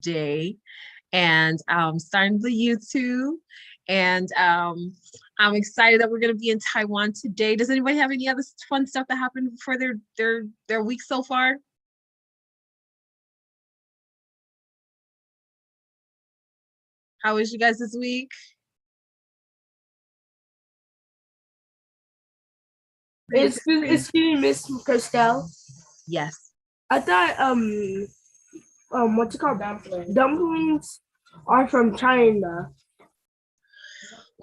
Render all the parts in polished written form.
today, and starting the YouTube. And I'm excited that we're going to be in Taiwan today. Does anybody have any other fun stuff that happened for their week so far? How was you guys this week? Excuse me, Miss Christelle. Yes. I thought what's it called? Dumplings are from China.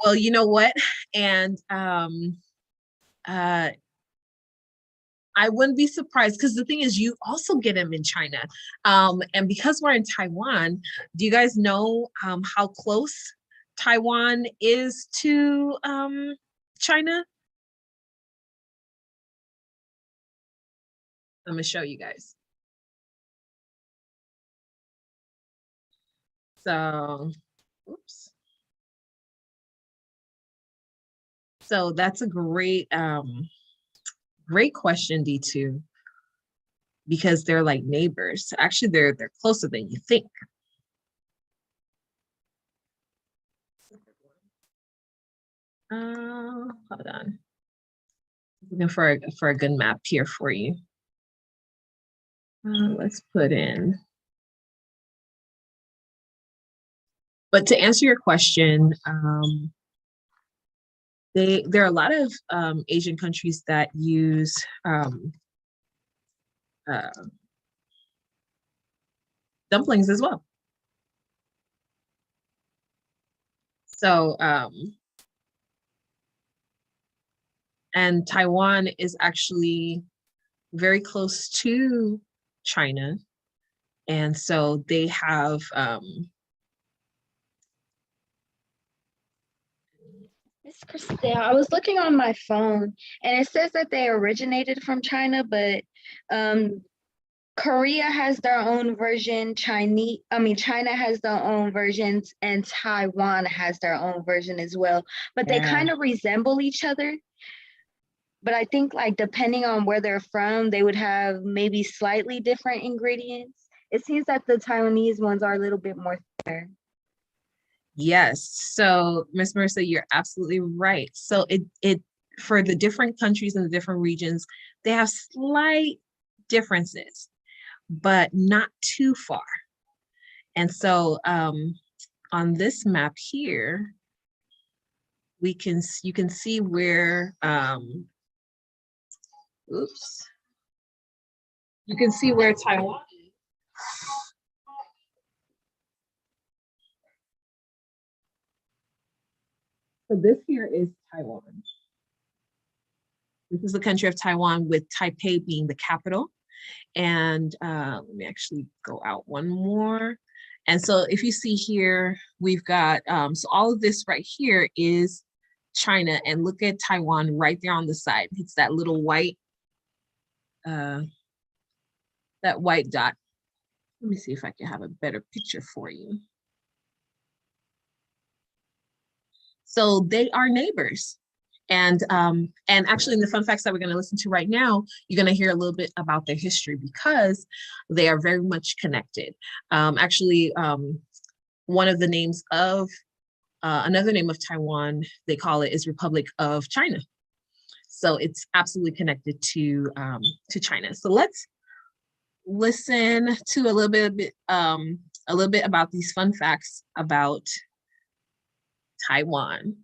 Well, you know what? And I wouldn't be surprised, because the thing is, you also get them in China. And because we're in Taiwan, do you guys know how close Taiwan is to China? I'm gonna show you guys. So, oops. So that's a great question, D2, because they're like neighbors. Actually, they're closer than you think. Hold on. Looking for a good map here for you. Let's put in. But to answer your question, there are a lot of Asian countries that use dumplings as well. So, and Taiwan is actually very close to China. And so they have Miss Christelle, I was looking on my phone and it says that they originated from China, but Korea has their own version, China has their own versions, and Taiwan has their own version as well. But they kind of resemble each other. But I think, like, depending on where they're from, they would have maybe slightly different ingredients. It seems that the Taiwanese ones are a little bit more thicker. Yes. So, Miss Marissa, you're absolutely right. So it for the different countries and the different regions, they have slight differences, but not too far. And so on this map here, you can see where you can see where Taiwan is. So this here is Taiwan. This is the country of Taiwan, with Taipei being the capital. And let me actually go out one more. And so if you see here, we've got, so all of this right here is China, and look at Taiwan right there on the side. It's that little white, that white dot. Let me see if I can have a better picture for you. So they are neighbors. And actually, in the fun facts that we're going to listen to right now, you're going to hear a little bit about their history, because they are very much connected. Actually, one of the names of another name of Taiwan, they call it, is Republic of China. So it's absolutely connected to China. So let's listen to a little bit about these fun facts about Taiwan.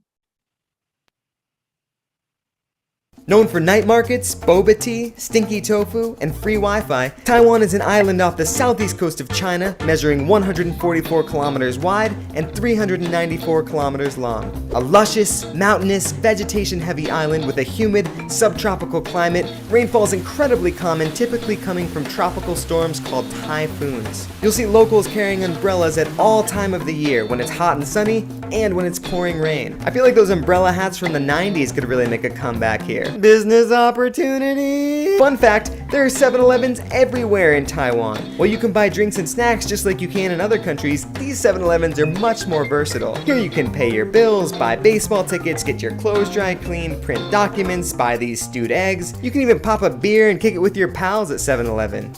Known for night markets, boba tea, stinky tofu, and free Wi-Fi, Taiwan is an island off the southeast coast of China, measuring 144 kilometers wide and 394 kilometers long. A luscious, mountainous, vegetation-heavy island with a humid, subtropical climate, rainfall is incredibly common, typically coming from tropical storms called typhoons. You'll see locals carrying umbrellas at all time of the year, when it's hot and sunny, and when it's pouring rain. I feel like those umbrella hats from the 90s could really make a comeback here. Business opportunity! Fun fact, there are 7-Elevens everywhere in Taiwan. While you can buy drinks and snacks just like you can in other countries, these 7-Elevens are much more versatile. Here you can pay your bills, buy baseball tickets, get your clothes dry cleaned, print documents, buy these stewed eggs. You can even pop a beer and kick it with your pals at 7-Eleven.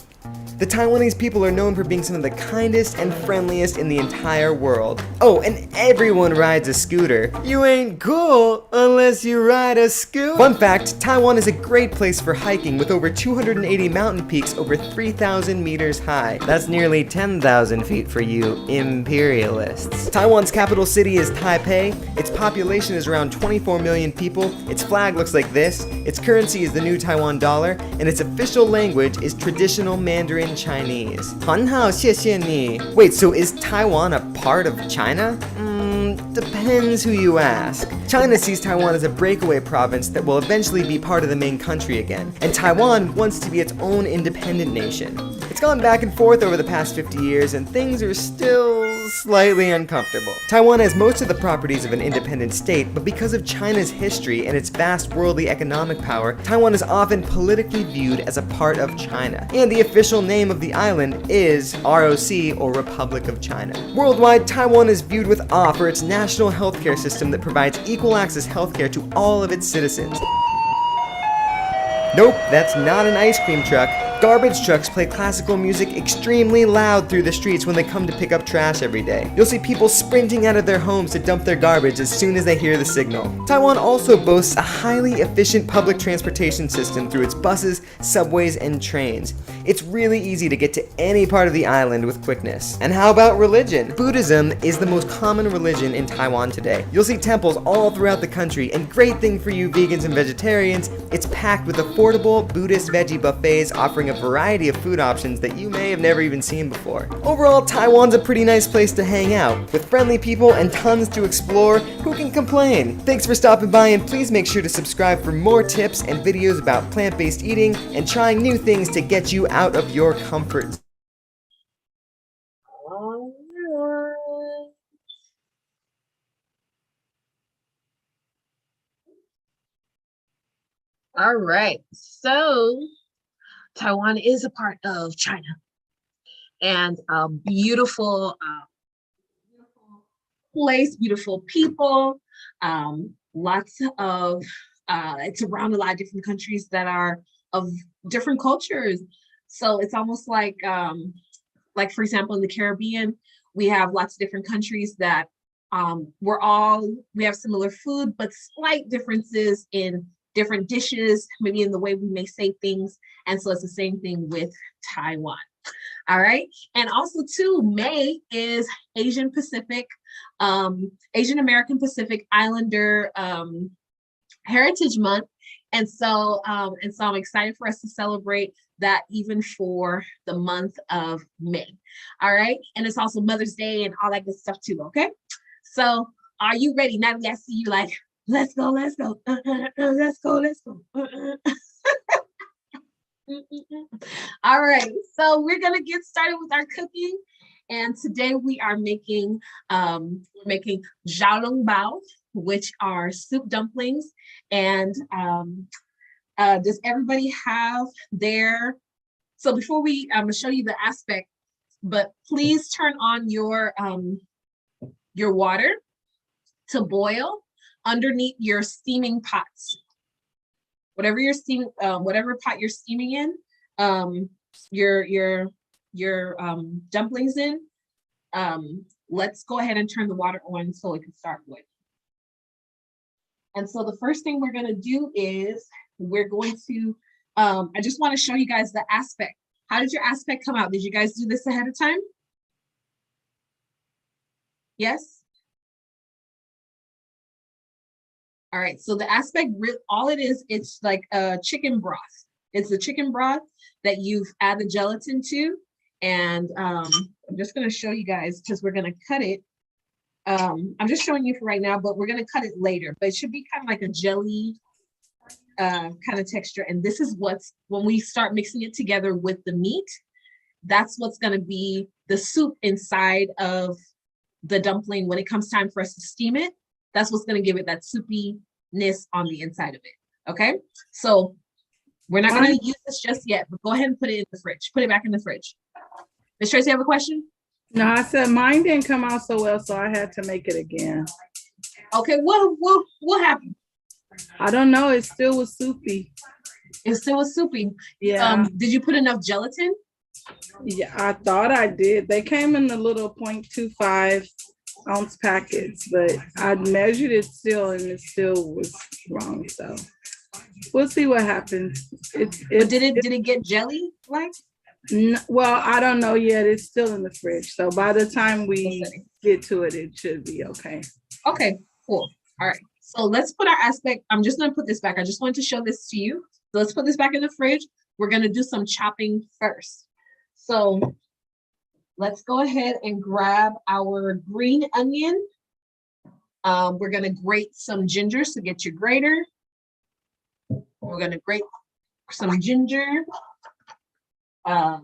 The Taiwanese people are known for being some of the kindest and friendliest in the entire world. Oh, and everyone rides a scooter. You ain't cool unless you ride a scooter. Fun fact, Taiwan is a great place for hiking with over 280 mountain peaks over 3,000 meters high. That's nearly 10,000 feet for you imperialists. Taiwan's capital city is Taipei. Its population is around 24 million people. Its flag looks like this. Its currency is the new Taiwan dollar, and its official language is traditional Mandarin Chinese. 很好，谢谢你. Wait, so is Taiwan a part of China? Depends who you ask. China sees Taiwan as a breakaway province that will eventually be part of the main country again, and Taiwan wants to be its own independent nation. It's gone back and forth over the past 50 years, and things are still slightly uncomfortable. Taiwan has most of the properties of an independent state, but because of China's history and its vast worldly economic power, Taiwan is often politically viewed as a part of China. And the official name of the island is ROC, or Republic of China. Worldwide, Taiwan is viewed with awe for its national healthcare system that provides equal access healthcare to all of its citizens. Nope, that's not an ice cream truck. Garbage trucks play classical music extremely loud through the streets when they come to pick up trash every day. You'll see people sprinting out of their homes to dump their garbage as soon as they hear the signal. Taiwan also boasts a highly efficient public transportation system through its buses, subways, and trains. It's really easy to get to any part of the island with quickness. And how about religion? Buddhism is the most common religion in Taiwan today. You'll see temples all throughout the country, and great thing for you vegans and vegetarians, it's packed with affordable Buddhist veggie buffets offering a variety of food options that you may have never even seen before. Overall, Taiwan's a pretty nice place to hang out. With friendly people and tons to explore, who can complain? Thanks for stopping by, and please make sure to subscribe for more tips and videos about plant-based eating and trying new things to get you out of your comfort zone. All right, so Taiwan is a part of China, and a beautiful, beautiful place, beautiful people, lots of, it's around a lot of different countries that are of different cultures. So it's almost like for example, in the Caribbean, we have lots of different countries that we have similar food, but slight differences in different dishes, maybe in the way we may say things. And so it's the same thing with Taiwan. All right. And also too, May is Asian Pacific, Asian American Pacific Islander Heritage Month. And so I'm excited for us to celebrate that even for the month of May. All right. And it's also Mother's Day and all that good stuff too. Okay. So are you ready? Natalie, I see you like, let's go, let's go, let's go, let's go. All right, so we're gonna get started with our cooking, and today we are making xiaolongbao, which are soup dumplings. And does everybody have their? So before I'm gonna show you the aspect, but please turn on your water to boil underneath your steaming pots. Whatever you're steaming, whatever pot you're steaming in, your dumplings in. Let's go ahead and turn the water on so it can start boiling. And so the first thing we're gonna do is we're going to. I just want to show you guys the aspect. How did your aspect come out? Did you guys do this ahead of time? Yes. All right, so the aspect, all it is, it's like a chicken broth. It's the chicken broth that you've added the gelatin to. And I'm just gonna show you guys because we're gonna cut it. I'm just showing you for right now, but we're gonna cut it later. But it should be kind of like a jelly kind of texture. And this is when we start mixing it together with the meat, that's what's gonna be the soup inside of the dumpling when it comes time for us to steam it. That's what's going to give it that soupiness on the inside of it. Okay, so we're not going to use this just yet, but go ahead and put it in the fridge. Put it back in the fridge. Ms. Tracy, have a question? No, I said mine didn't come out so well, so I had to make it again. Okay, what happened? I don't know. It still was soupy. It still was soupy. Yeah. Did you put enough gelatin? Yeah, I thought I did. They came in the little 0.25 ounce packets, but I measured it still and it still was wrong. So we'll see what happens. But did it get jelly like? Well, I don't know yet. It's still in the fridge. So by the time we get to it, it should be okay. Okay, cool. All right. So let's put our aspect. I'm just gonna put this back. I just wanted to show this to you. So let's put this back in the fridge. We're gonna do some chopping first. So let's go ahead and grab our green onion. We're gonna grate some ginger, so get your grater. We're gonna grate some ginger. Our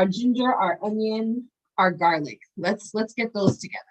ginger, our onion, our garlic. Let's get those together.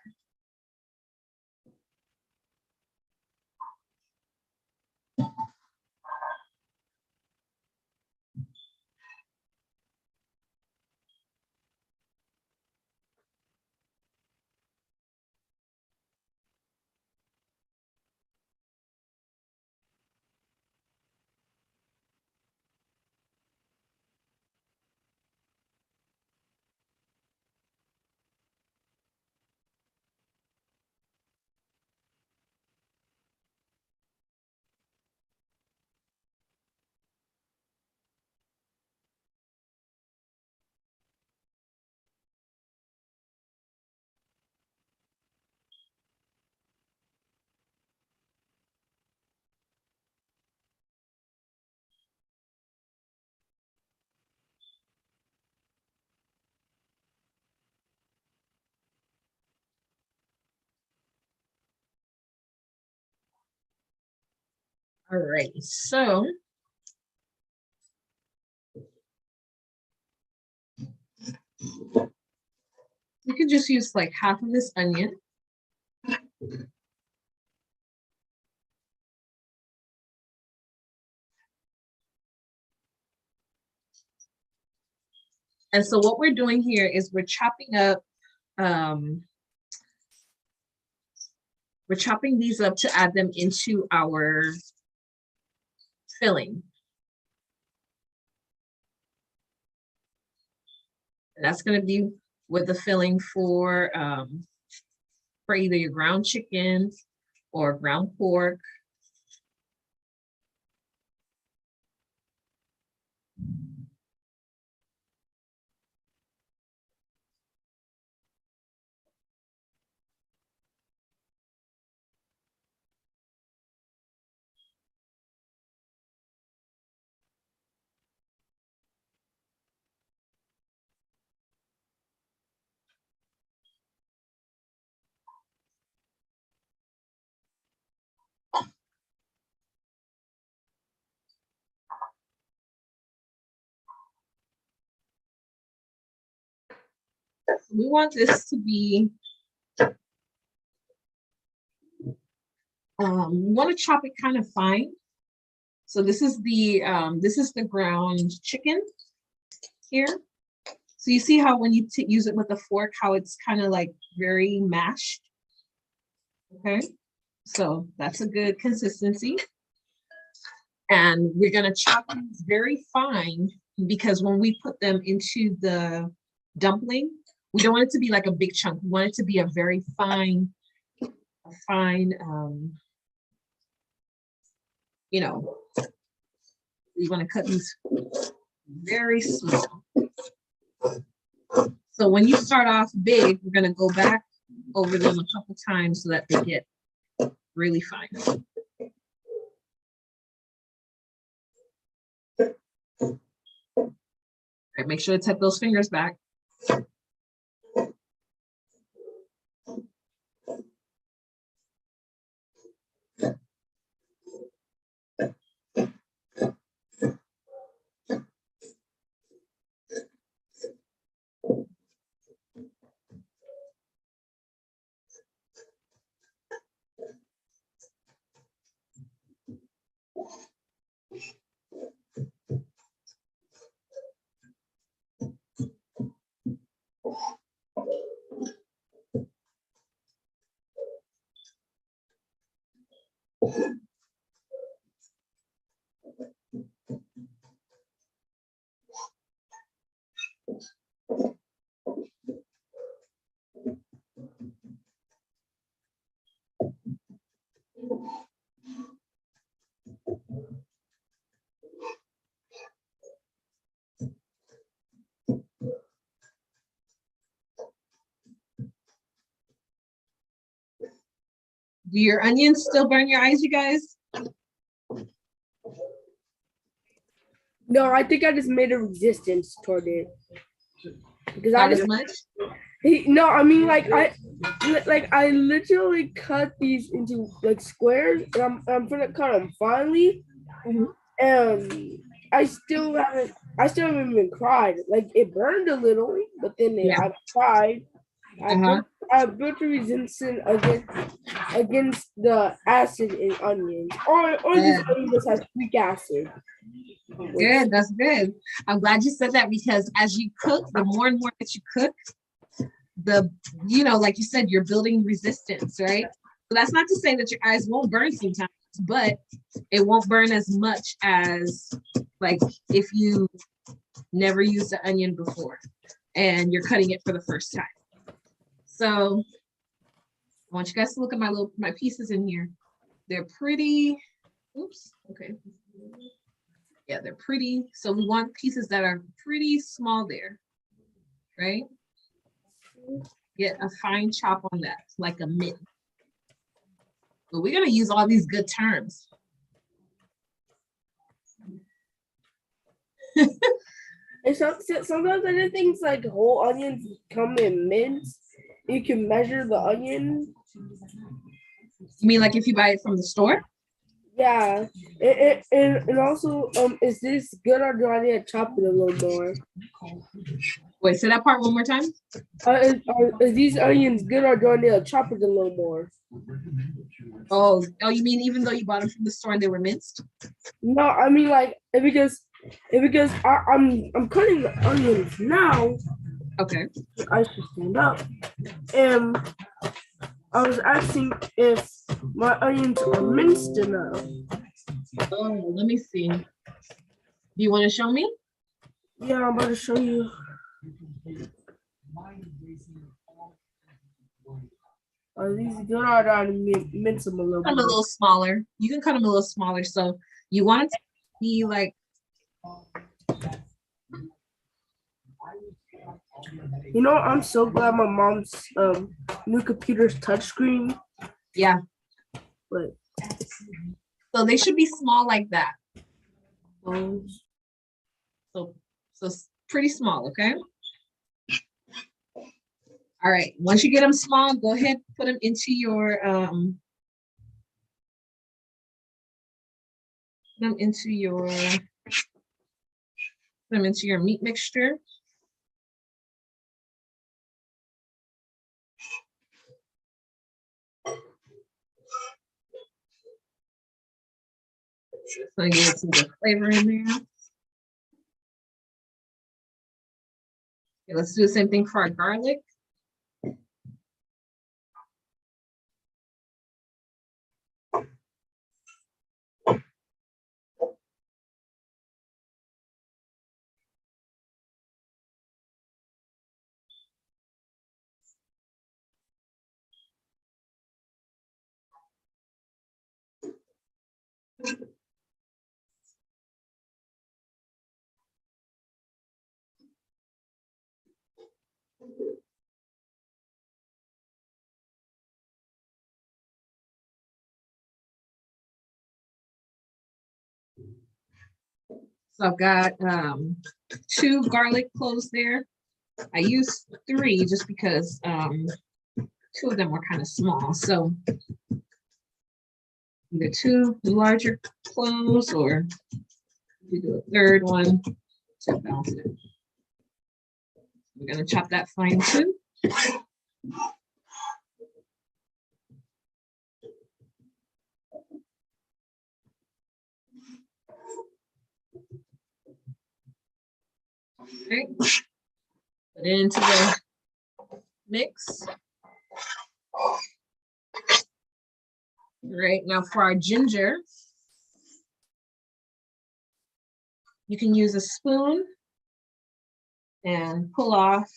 All right, so you could just use like half of this onion. And so what we're doing here is we're chopping these up to add them into our filling. And that's going to be with the filling for either your ground chicken or ground pork. We want this to be, we want to chop it kind of fine. So this is the ground chicken here. So you see how when you use it with a fork, how it's kind of like very mashed. Okay, so that's a good consistency. And we're gonna chop these very fine because when we put them into the dumpling, we don't want it to be like a big chunk. We want it to be a very fine, you know, we want to cut these very small. So when you start off big, we're gonna go back over them a couple times so that they get really fine. All right, make sure to tap those fingers back. Do your onions still burn your eyes, you guys? No, I think I just made a resistance toward it. Because I Not just as much? no, I mean I literally cut these into like squares, and I'm gonna cut them finely, and I still haven't even cried. Like it burned a little, but then I cried. I built a resistance against the acid in onions, or this onion just has weak acid. Good, that's good. I'm glad you said that because as you cook, the more and more that you cook, like you said, you're building resistance, right? So that's not to say that your eyes won't burn sometimes, but it won't burn as much as like if you never used the onion before and you're cutting it for the first time. So I want you guys to look at my pieces in here. They're pretty, oops, okay. Yeah, they're pretty. So we want pieces that are pretty small there, right? Get a fine chop on that, like a mint. But we're gonna use all these good terms. And sometimes other things like whole onions come in mints. You can measure the onion. You mean like if you buy it from the store? Yeah, and also, is this good or do I need to chop it a little more? Wait, say that part one more time. Is these onions good or do I need to chop it a little more? Oh, you mean even though you bought them from the store and they were minced? No, I mean like because I'm cutting the onions now. Okay. I should stand up, and I was asking if my onions are minced enough. Oh, let me see. Do you want to show me? Yeah, I'm about to show you. Are these good or do I mince them a little bit? Cut them a little smaller. You can cut them a little smaller. So you want it to be like. You know, I'm so glad my mom's new computer's touchscreen. Yeah. But so they should be small like that. So pretty small, okay? All right. Once you get them small, go ahead, put them into your meat mixture. Just gonna get some good flavor in there. Okay, let's do the same thing for our garlic. So I've got 2 garlic cloves there. I used 3 just because 2 of them were kind of small. So either 2 larger cloves or we do a 3rd one to balance it. We're gonna chop that fine too. Okay. Put it into the mix. All right, now for our ginger, you can use a spoon and pull off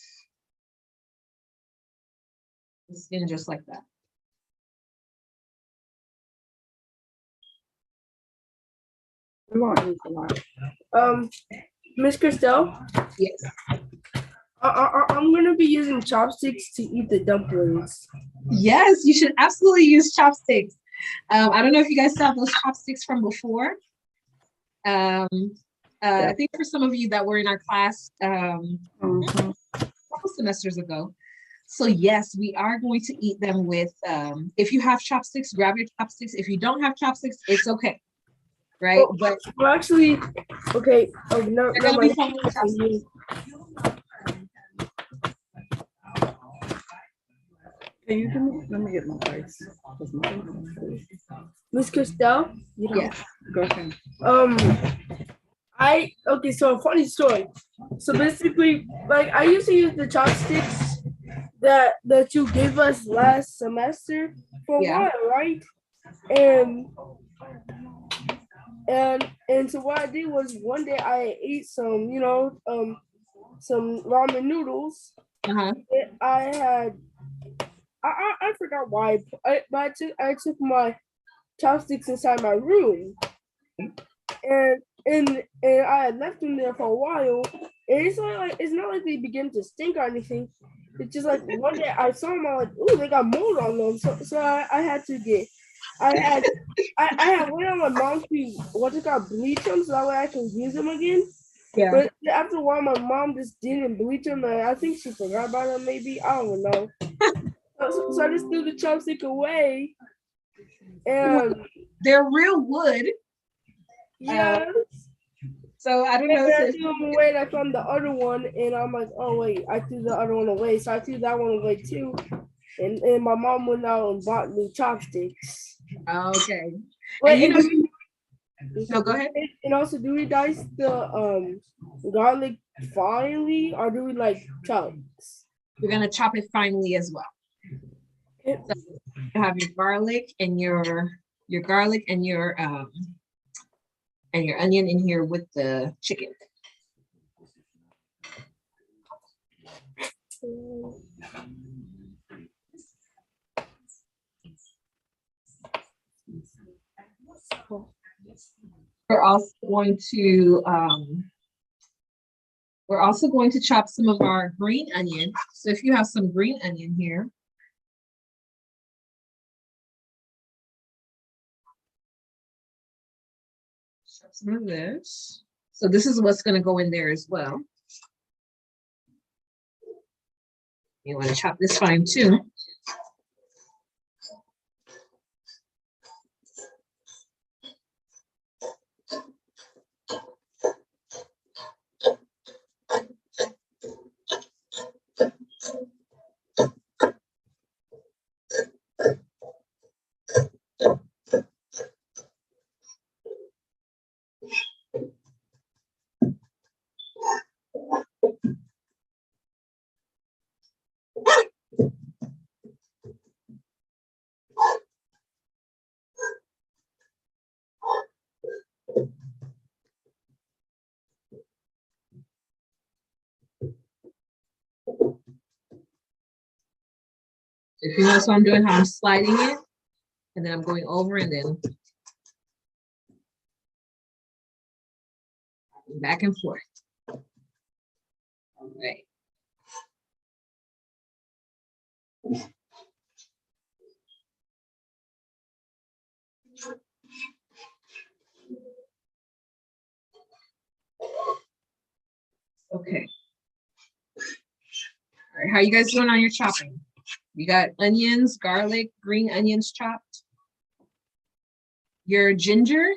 the skin just like that. Miss Christelle? Yes. I'm gonna be using chopsticks to eat the dumplings. Yes, you should absolutely use chopsticks. I don't know if you guys still have those chopsticks from before. I think for some of you that were in our class Mhm. a couple semesters ago. So yes, we are going to eat them with, if you have chopsticks, grab your chopsticks. If you don't have chopsticks, it's okay, right? Oh, But well, actually, okay. Oh, no, they're no, gonna my be fun with chopsticks. Can you give me? Let me get my rice. Miss Christelle. You know. Yes. Go ahead. Okay, so a funny story. So basically, like I used to use the chopsticks that you gave us last semester for a Yeah. while, right? And and so what I did was one day I ate some, some ramen noodles. Uh-huh. I had I forgot why, but I took my chopsticks inside my room, and I had left them there for a while. And it's not like they begin to stink or anything. It's just like one day I saw them, I was like, ooh, they got mold on them. So I had to get, I had, I had went on my mom to what's it called, bleach them so that way I can use them again. Yeah. But after a while, my mom just didn't bleach them, and I think she forgot about them. Maybe I don't know. So I just threw the chopstick away, and They're real wood. yeah. So I don't And know then I if threw them away. I found the other one, and I'm like, oh wait, I threw the other one away. So I threw that one away too. And my mom went out and bought new chopsticks. okay. Wait, And you know, no, go ahead. And also, do we dice the garlic finely, or do we like chunks? We're gonna chop it finely as well. So you have your garlic and your garlic and your onion in here with the chicken. We're also going to chop some of our green onion. So if you have some green onion here, chop some of this. So this is what's going to go in there as well. You want to chop this fine too. If you notice what I'm doing, how I'm sliding it, and then I'm going over and then back and forth. All right. Okay. All right, how you guys doing on your chopping? You got onions, garlic, green onions chopped. Your ginger,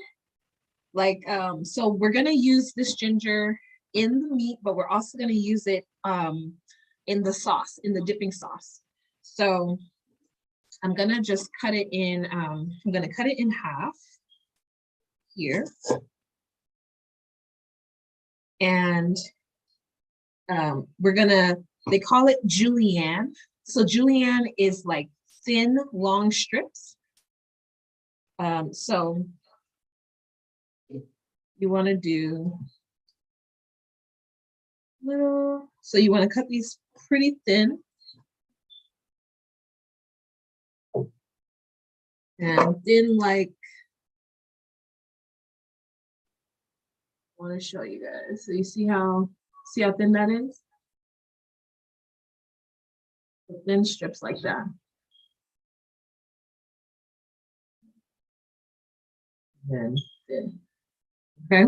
so we're gonna use this ginger in the meat, but we're also gonna use it in the sauce, in the dipping sauce. So I'm gonna just cut it in, I'm gonna cut it in half here. And they call it julienne. So julienne is like thin, long strips. So you want to do little, so you want to cut these pretty thin. And then I want to show you guys. So you see how thin that is? Thin strips like that. then thin. Okay.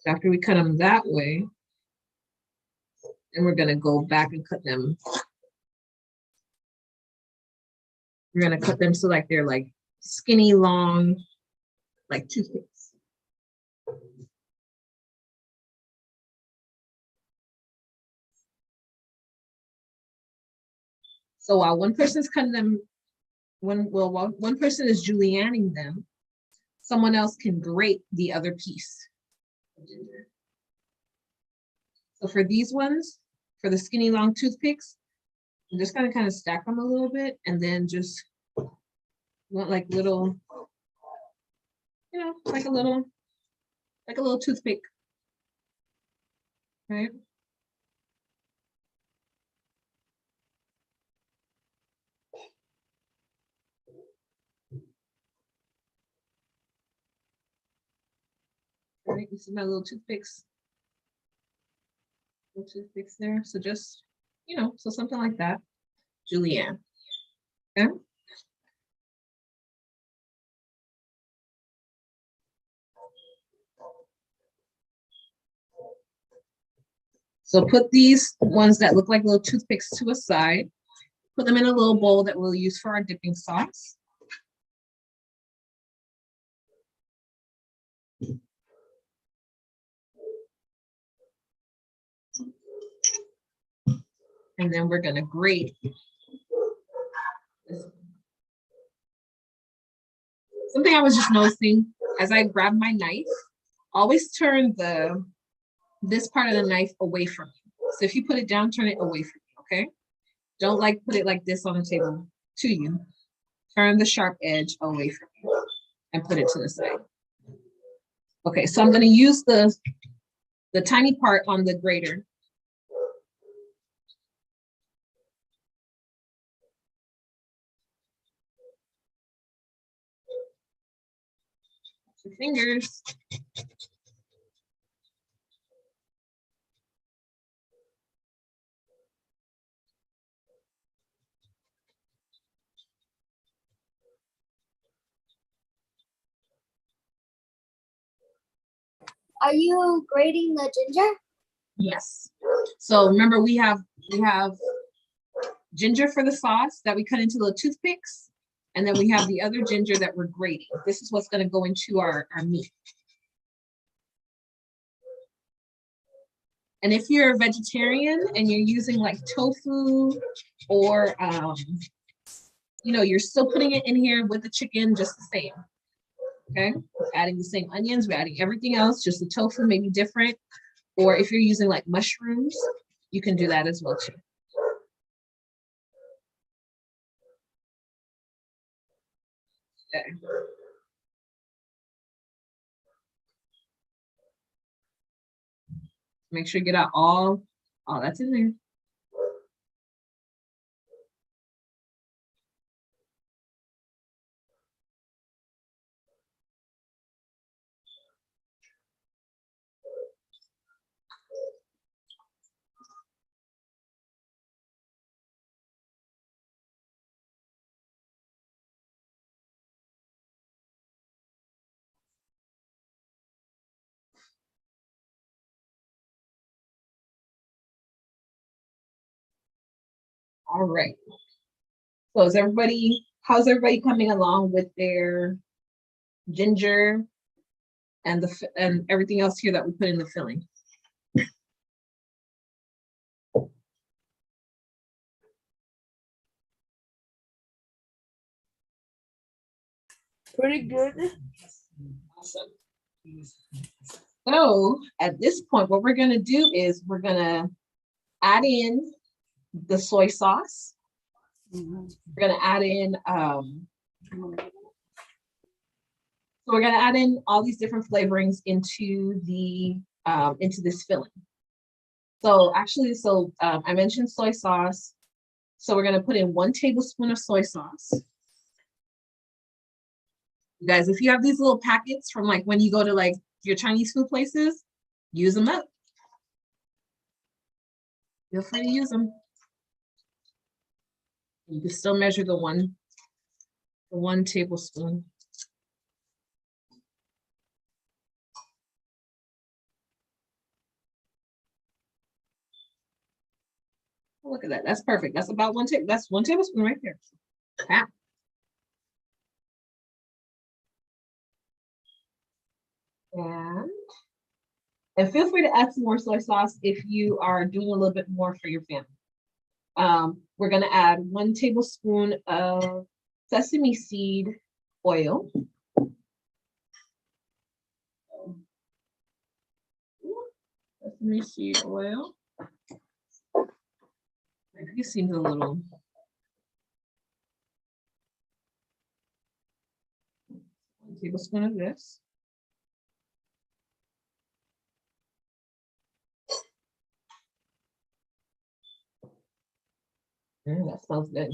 So after we cut them that way, then we're gonna go back and cut them. We're gonna cut them so like they're like skinny, long, like toothpicks. So while one person's cutting them, while one person is julienning them, someone else can grate the other piece of ginger. So for these ones, for the skinny long toothpicks, I'm just gonna kind of stack them a little bit and then just want like little, you know, like a little toothpick, right? Right, you see my little toothpicks there. So just, you know, so something like that. Julienne. Okay. So put these ones that look like little toothpicks to a side. Put them in a little bowl that we'll use for our dipping sauce. And then we're gonna grate this. Something I was just noticing as I grab my knife, always turn this part of the knife away from you. So if you put it down, turn it away from you, okay? Don't like put it like this on the table to you. Turn the sharp edge away from you and put it to the side. Okay, so I'm gonna use the tiny part on the grater. Your fingers. Are you grating the ginger? Yes. So remember we have ginger for the sauce that we cut into little toothpicks. And then we have the other ginger that we're grating. This is what's going to go into our meat. And if you're a vegetarian and you're using like tofu or, you know, you're still putting it in here with the chicken just the same. Okay, we're adding the same onions, we're adding everything else, just the tofu may be different. Or if you're using like mushrooms, you can do that as well too. Okay. Make sure you get out all that's in there. All right. So how's everybody coming along with their ginger and everything else here that we put in the filling? Pretty good. Awesome. So at this point, what we're gonna do is we're gonna add in the soy sauce. We're gonna add in so we're gonna add in all these different flavorings into this filling. So actually, I mentioned soy sauce. So we're gonna put in 1 tablespoon of soy sauce. You guys, if you have these little packets from like when you go to like your Chinese food places, use them up. Feel free to use them. You can still measure the one tablespoon. Look at that. That's perfect. That's about that's 1 tablespoon right there. Ah. And feel free to add some more soy sauce if you are doing a little bit more for your family. We're going to add 1 tablespoon of sesame seed oil. Sesame seed oil. It seems a little. 1 tablespoon of this. That smells good.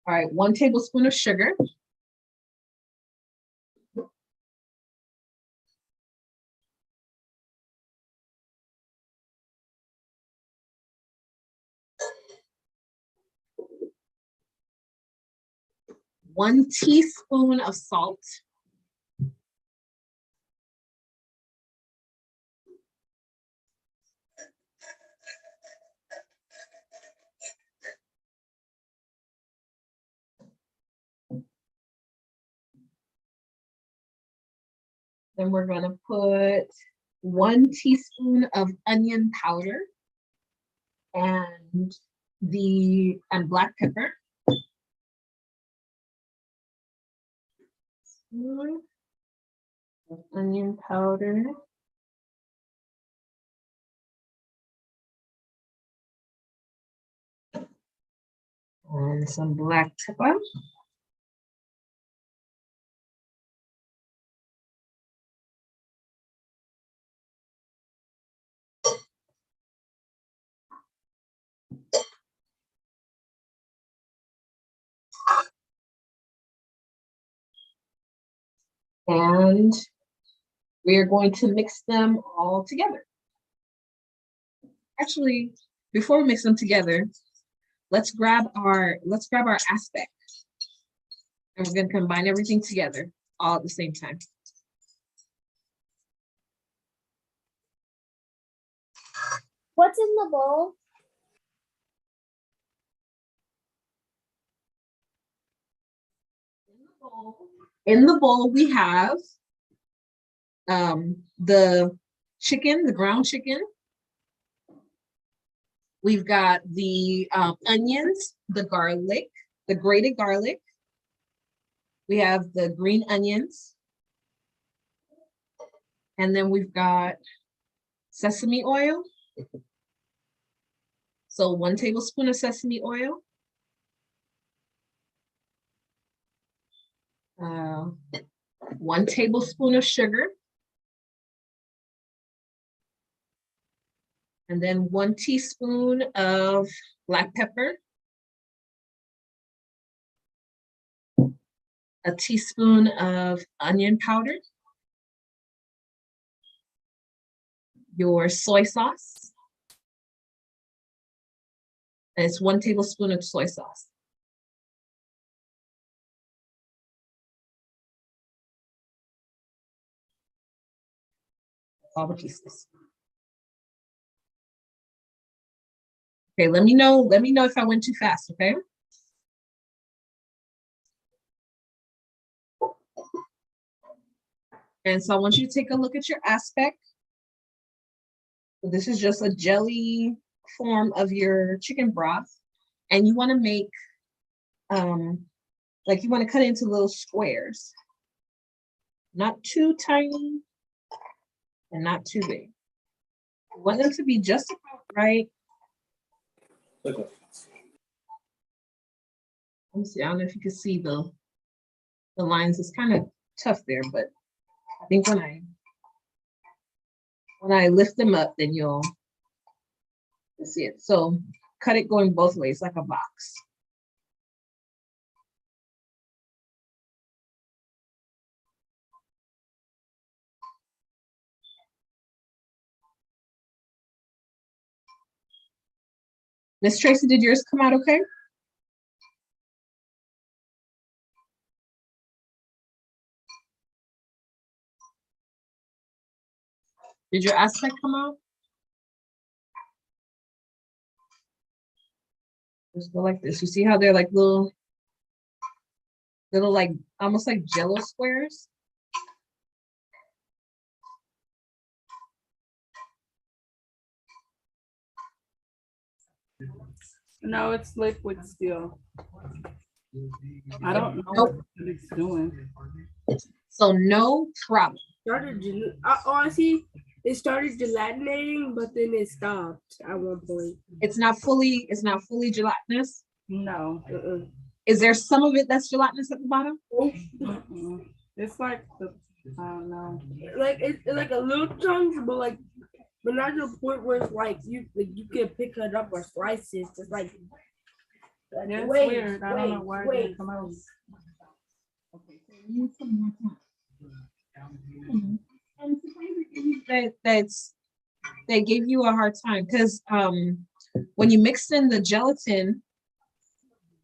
All right, 1 tablespoon of sugar. One teaspoon of salt. Then we're going to put 1 teaspoon of onion powder and black pepper. Onion powder. And some black pepper. And we are going to mix them all together. Actually, before we mix them together, let's grab our aspect. And we're going to combine everything together all at the same time. What's in the bowl? In the bowl, we have the chicken, the ground chicken. We've got the onions, the garlic, the grated garlic. We have the green onions. And then we've got sesame oil. So 1 tablespoon of sesame oil. 1 tablespoon of sugar. And then 1 teaspoon of black pepper. A teaspoon of onion powder. Your soy sauce. And it's 1 tablespoon of soy sauce. All the pieces. Okay, let me know if I went too fast, okay? And so I want you to take a look at your aspect. So this is just a jelly form of your chicken broth. And you want to make, you want to cut it into little squares. Not too tiny and not too big. You want them to be just about right. Let me see, I don't know if you can see the lines. It's kind of tough there, but I think when I lift them up, then you'll see it. So cut it going both ways like a box. Miss Tracy, did yours come out okay? Did your aspect come out? Just go like this. You see how they're like little like almost like jello squares? No, it's liquid still. I don't know Nope. what it's doing. So no problem. I see. It started gelatinating, but then it stopped at one point. It's not fully gelatinous. No. Is there some of it that's gelatinous at the bottom? Mm-mm. It's like I don't know. Like it's like a little chunks, but not to the point where it's like you can pick it up or slice it. It's like Yeah, it's wait, weird. I don't know why it wait. didn't come out. Okay, so use some more time. And they gave you a hard time because when you mixed in the gelatin,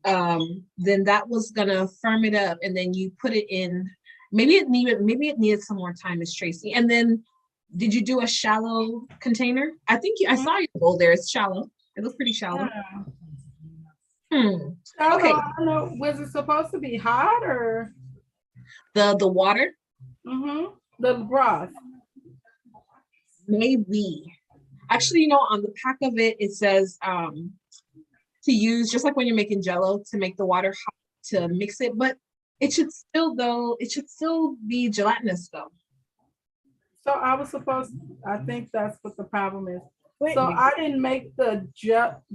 then that was gonna firm it up, and then you put it in. Maybe it needed some more time, Miss Tracy. And then, did you do a shallow container? I think I saw your bowl there. It's shallow. It looks pretty shallow. Yeah. Okay. I don't know. Was it supposed to be hot or The water, the broth? maybe. Actually, on the pack of it, it says to use, just like when you're making Jello, to make the water hot to mix it, but it should still be gelatinous though. So I think that's what the problem is. Wait, So I didn't make the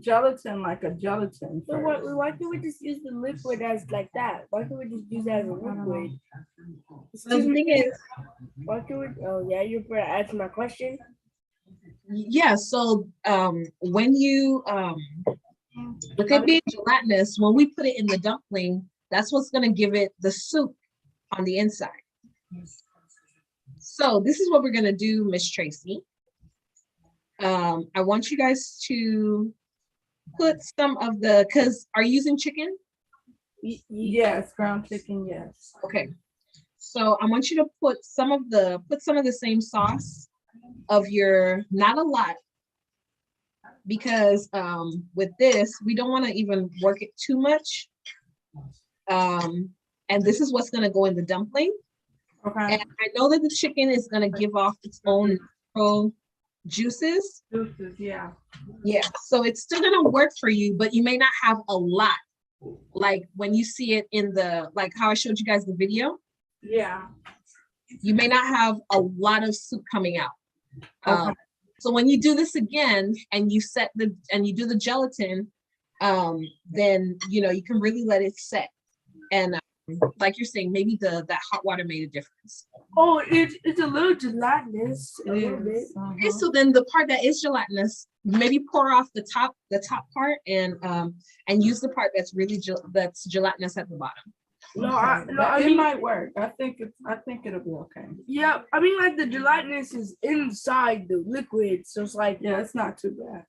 gelatin like a gelatin. so why can't we just use the liquid as like that? Why can't we just use that as a liquid? So the thing is, Why can't we? Oh yeah, you're gonna answer my question. yeah, so when you look at being gelatinous, when we put it in the dumpling, that's what's gonna give it the soup on the inside. So this is what we're gonna do, Miss Tracy. I want you guys to put some of the, are you using chicken? Yes, ground chicken, yes. Okay. So I want you to put some of the same sauce of your, not a lot, because with this, we don't want to even work it too much. And this is what's going to go in the dumpling. Okay. And I know that the chicken is going to give off its own natural juices. Yeah. Yeah, so it's still going to work for you, but you may not have a lot. Like when you see it in like how I showed you guys the video. Yeah. You may not have a lot of soup coming out. Okay. So when you do this again and you do the gelatin, then you can really let it set. And like you're saying, maybe that hot water made a difference. Oh, it's a little gelatinous, a little bit. Okay, so then the part that is gelatinous, maybe pour off the top part and use the part that's really that's gelatinous at the bottom. It might work. I think it'll be okay. Yeah, I mean, like the gelatinous is inside the liquid, so it's like Yeah, it's not too bad.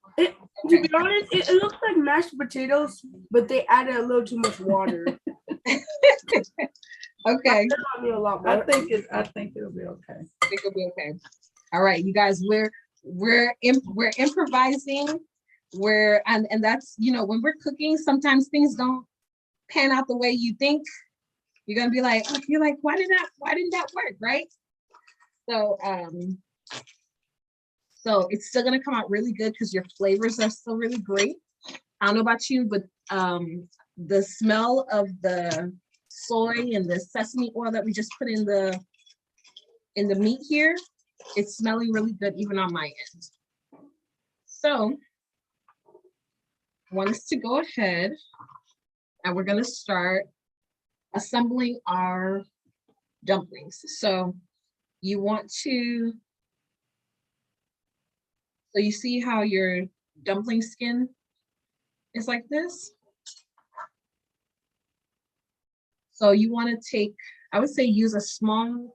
To be honest, it looks like mashed potatoes, but they added a little too much water. Okay. I think it'll be okay. I think it'll be okay. All right, you guys, we're improvising. And that's when we're cooking, sometimes things don't pan out the way you think. You're gonna be like, why didn't that work, right? So so it's still gonna come out really good because your flavors are still really great. I don't know about you, but the smell of the soy and the sesame oil that we just put in the meat here, it's smelling really good even on my end. So I want us to go ahead and we're gonna start assembling our dumplings. So you want to, so you see how your dumpling skin is like this? So you want to take, I would say use a small,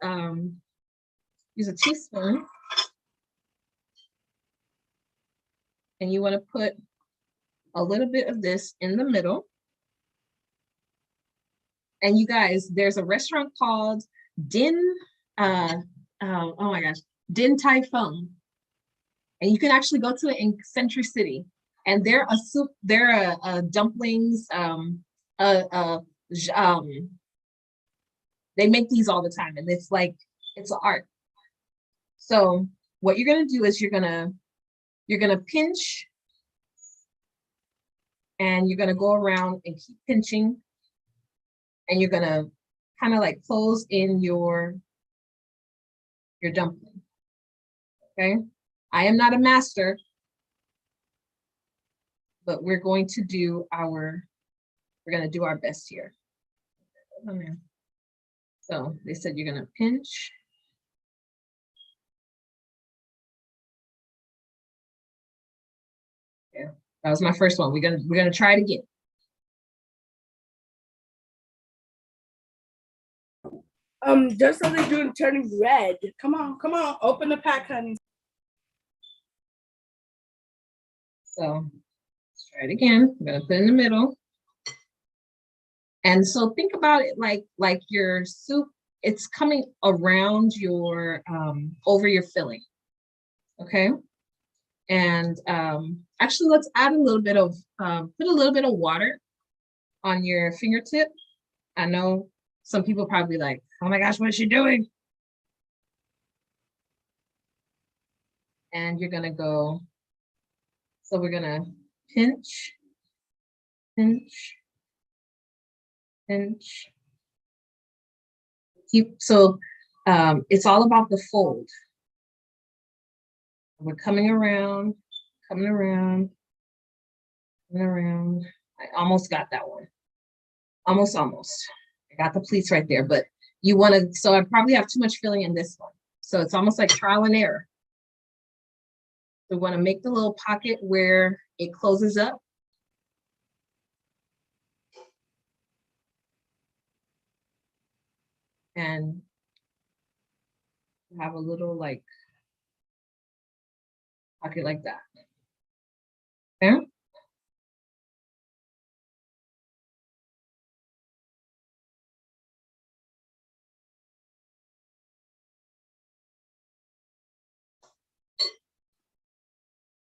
use a teaspoon. And you want to put a little bit of this in the middle. And you guys, there's a restaurant called Din Tai Fung. And you can actually go to it in Century City. And they're a soup, they're a dumplings, j- um, they make these all the time, and it's like, it's an art. So what you're gonna do is you're gonna pinch, and you're gonna go around and keep pinching, and you're gonna kind of like close in your dumpling. Okay, I am not a master, but we're going to do our best here. So they said you're gonna pinch. Yeah, that was my first one. We're gonna try it again. Just so they're doing turning red. Come on, open the pack, honey. So let's try it again. I'm gonna put it in the middle. And so think about it like your soup, it's coming around your over your filling. Okay. And actually let's add a little bit of put a little bit of water on your fingertip. I know some people probably like, oh my gosh, what is she doing? And you're gonna go, so we're gonna pinch, pinch, pinch. So it's all about the fold. We're coming around, coming around, coming around. I almost got that one. Almost. I got the pleats right there, but you want to, so I probably have too much filling in this one. So it's almost like trial and error. We want to make the little pocket where it closes up. And have a little like pocket like that. Okay.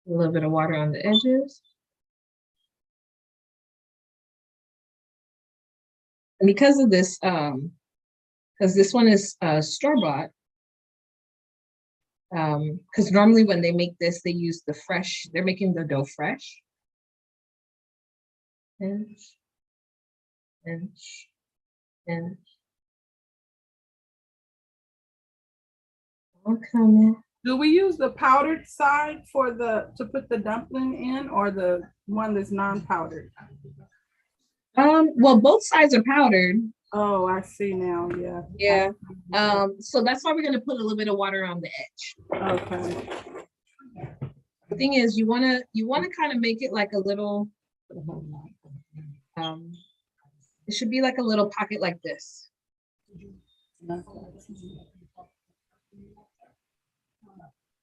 A little bit of water on the edges. And because of this, because this one is store-bought, because normally when they make this, they use the fresh, they're making the dough fresh. Pinch, pinch, pinch. All coming. Do we use the powdered side for to put the dumpling in, or the one that's non-powdered? Well, both sides are powdered. Oh, I see now. Yeah. Yeah. So that's why we're gonna put a little bit of water on the edge. Okay. The thing is, you wanna kind of make it like a little. It should be like a little pocket like this.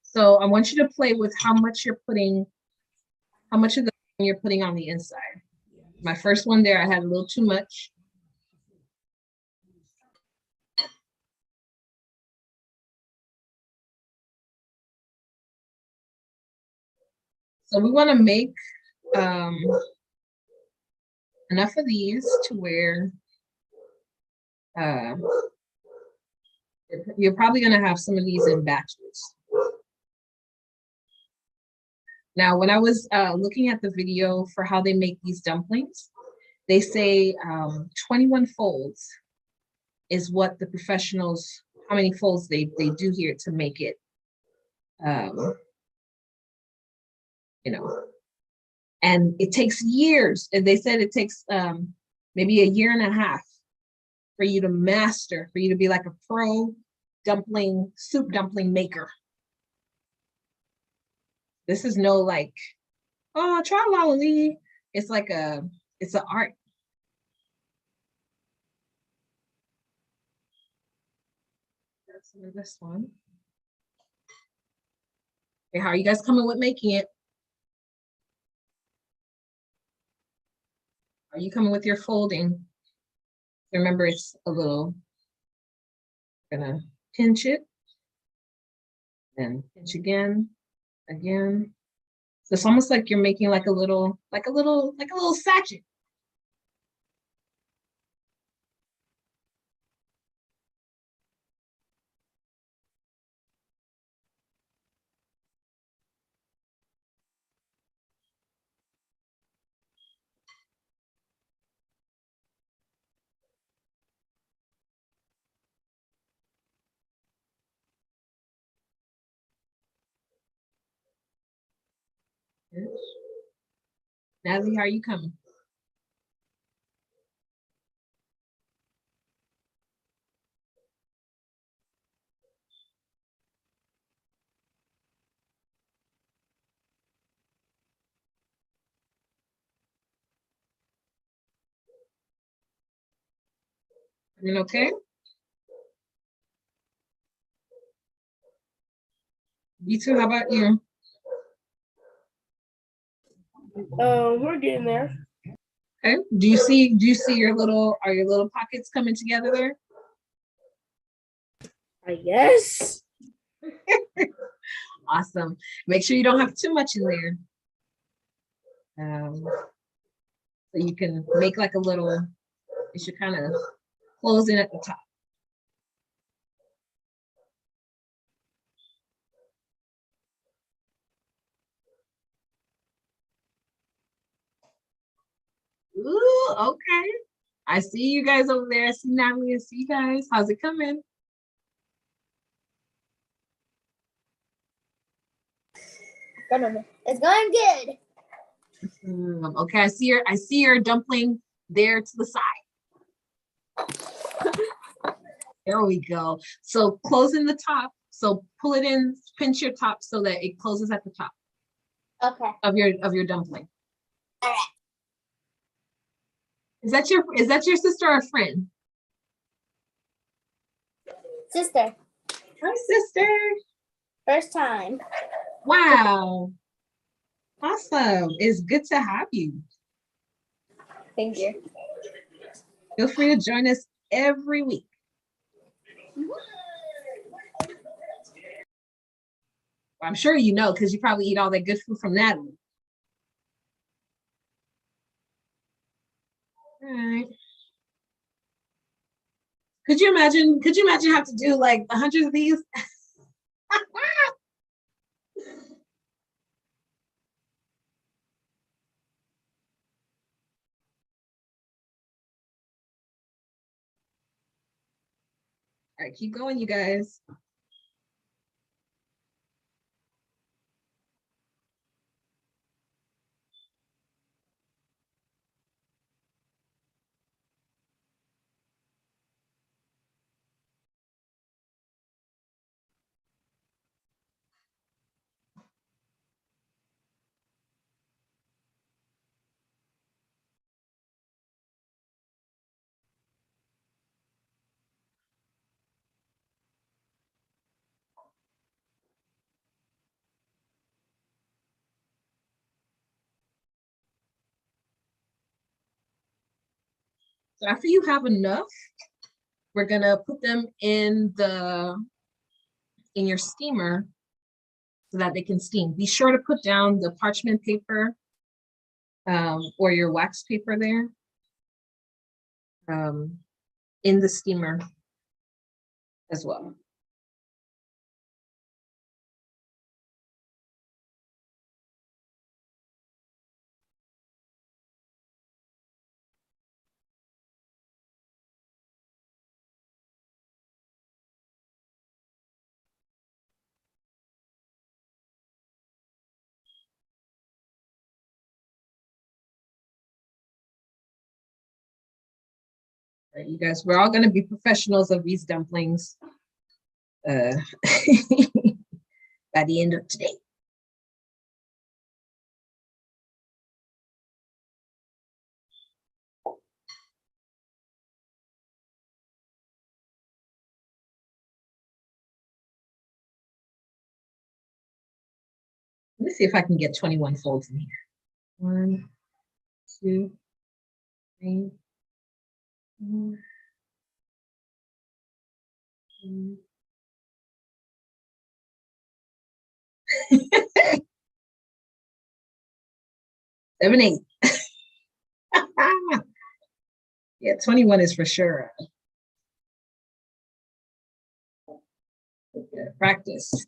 So I want you to play with how much of the you're putting on the inside. My first one there, I had a little too much. So we want to make enough of these to where you're probably going to have some of these in batches. Now, when I was looking at the video for how they make these dumplings, they say 21 folds is what the professionals, how many folds they do here to make it, you know, and it takes years. And they said it takes maybe a year and a half for you to master, for you to be like a pro soup dumpling maker. This is no like, oh, tra-la-la-lee. It's like it's an art. Some of this one. Okay, how are you guys coming with making it? Are you coming with your folding? Remember, it's a little, gonna pinch it, and pinch again, So it's almost like you're making like a little sachet. Natalie, how are you coming? You okay? You too, how about you? We're getting there. Okay. Do you see your little pockets coming together there? I guess. Awesome. Make sure you don't have too much in there. So you can make like a little, it should kind of close in at the top. Ooh, okay. I see you guys over there. I see Natalie. I see you guys. How's it coming? It's going good. Okay, I see your dumpling there to the side. There we go. So closing the top. So pull it in, pinch your top so that it closes at the top Okay. of your dumpling. All right. Is that your sister or friend? Sister, Hi, sister. first time. Wow. Awesome. It's good to have you. Thank you. Feel free to join us every week. I'm sure you know because you probably eat all that good food from Natalie. All right. Could you imagine have to do like 100 of these? All right, keep going, you guys. So after you have enough, we're gonna put them in your steamer so that they can steam. Be sure to put down the parchment paper or your wax paper there in the steamer as well. Right, you guys, we're all gonna be professionals of these dumplings by the end of today. Let me see if I can get 21 folds in here. 1, 2, 3, 4, 5. 7, 8. Yeah, 21 is for sure. Practice.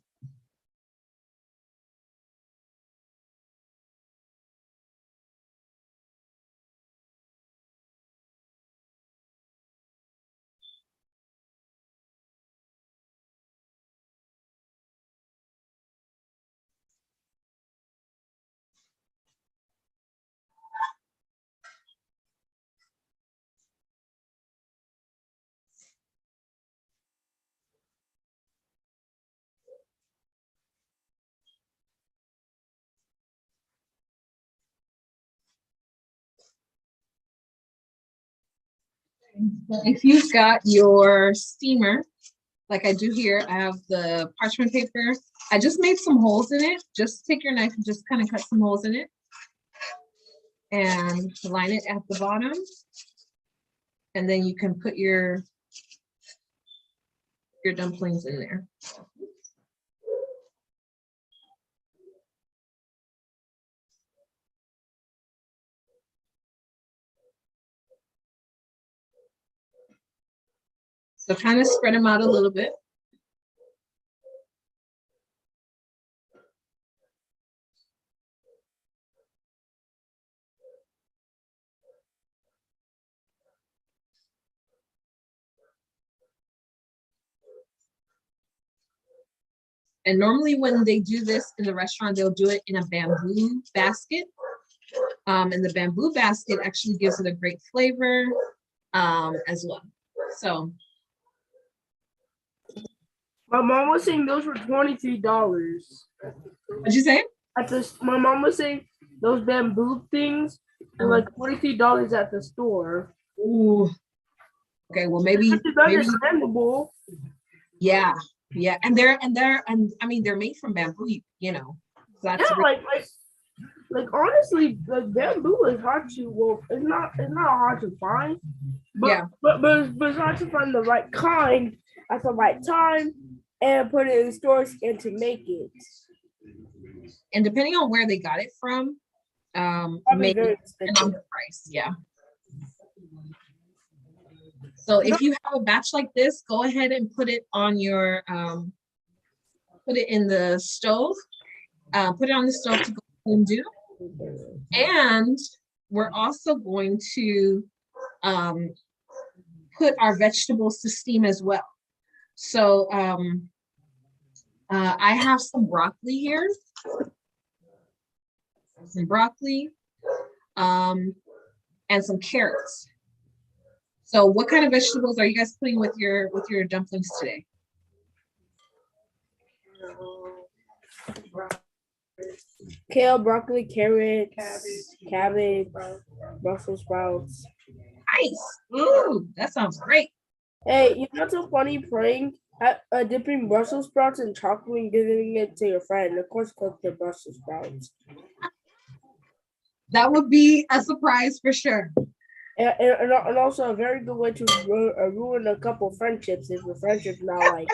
If you've got your steamer, like I do here, I have the parchment paper. I just made some holes in it. Just take your knife and just kind of cut some holes in it and line it at the bottom. And then you can put your dumplings in there. So kind of spread them out a little bit. And normally when they do this in the restaurant, they'll do it in a bamboo basket. And the bamboo basket actually gives it a great flavor as well. So. My mom was saying those were $23. What'd you say? My mom was saying those bamboo things were like $23 at the store. Ooh. Okay, well maybe understandable. Yeah, yeah, and I mean they're made from bamboo, you know. So that's like honestly, the bamboo is hard to it's not hard to find. But, yeah. But it's hard to find the right kind at the right time and put it in stores and to make it. And depending on where they got it from, maybe on the price, yeah. So if you have a batch like this, go ahead and put it on your put it in the stove. Put it on the stove to go and do. And we're also going to put our vegetables to steam as well. So I have some broccoli here. Some broccoli and some carrots. So what kind of vegetables are you guys putting with your dumplings today? Kale, broccoli, carrots, cabbage, Brussels sprouts. Nice. Ooh, that sounds great. Hey, you know what's so funny? Praying dipping Brussels sprouts in chocolate and giving it to your friend. Of course, cook the Brussels sprouts. That would be a surprise for sure. And also a very good way to ruin a couple friendships if the friendship's not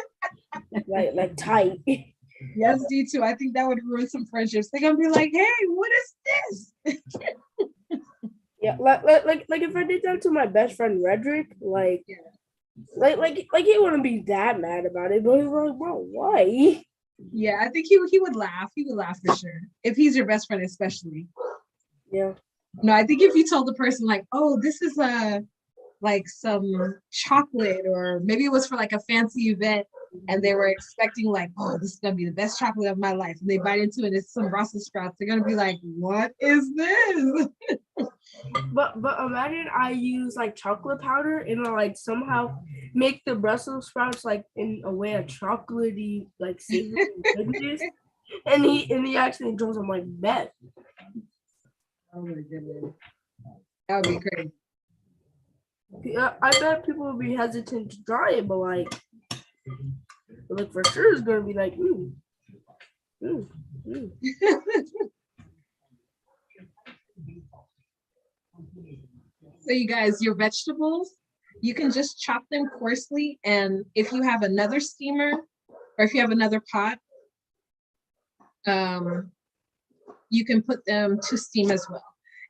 like tight. Yes, D2. I think that would ruin some friendships. They're gonna be like, "Hey, what is this?" Yeah, like if I did that to my best friend Redrick, like he wouldn't be that mad about it, but he was like, "Bro, why?" Yeah, I think he would laugh. He would laugh for sure if he's your best friend, especially. Yeah. No, I think if you told the person like, "Oh, this is like some chocolate," or maybe it was for like a fancy event, and they were expecting like, "Oh, this is gonna be the best chocolate of my life," and they bite into it, it's some Brussels sprouts. They're gonna be like, "What is this?" But imagine I use like chocolate powder and I like somehow make the Brussels sprouts like in a way a chocolatey like savory goodness, and he actually enjoys them like that. Oh my goodness, that would be crazy. Yeah, I bet people would be hesitant to try it, but like for sure it's gonna be like, ooh. So you guys, your vegetables, you can just chop them coarsely, and if you have another steamer or if you have another pot, you can put them to steam as well.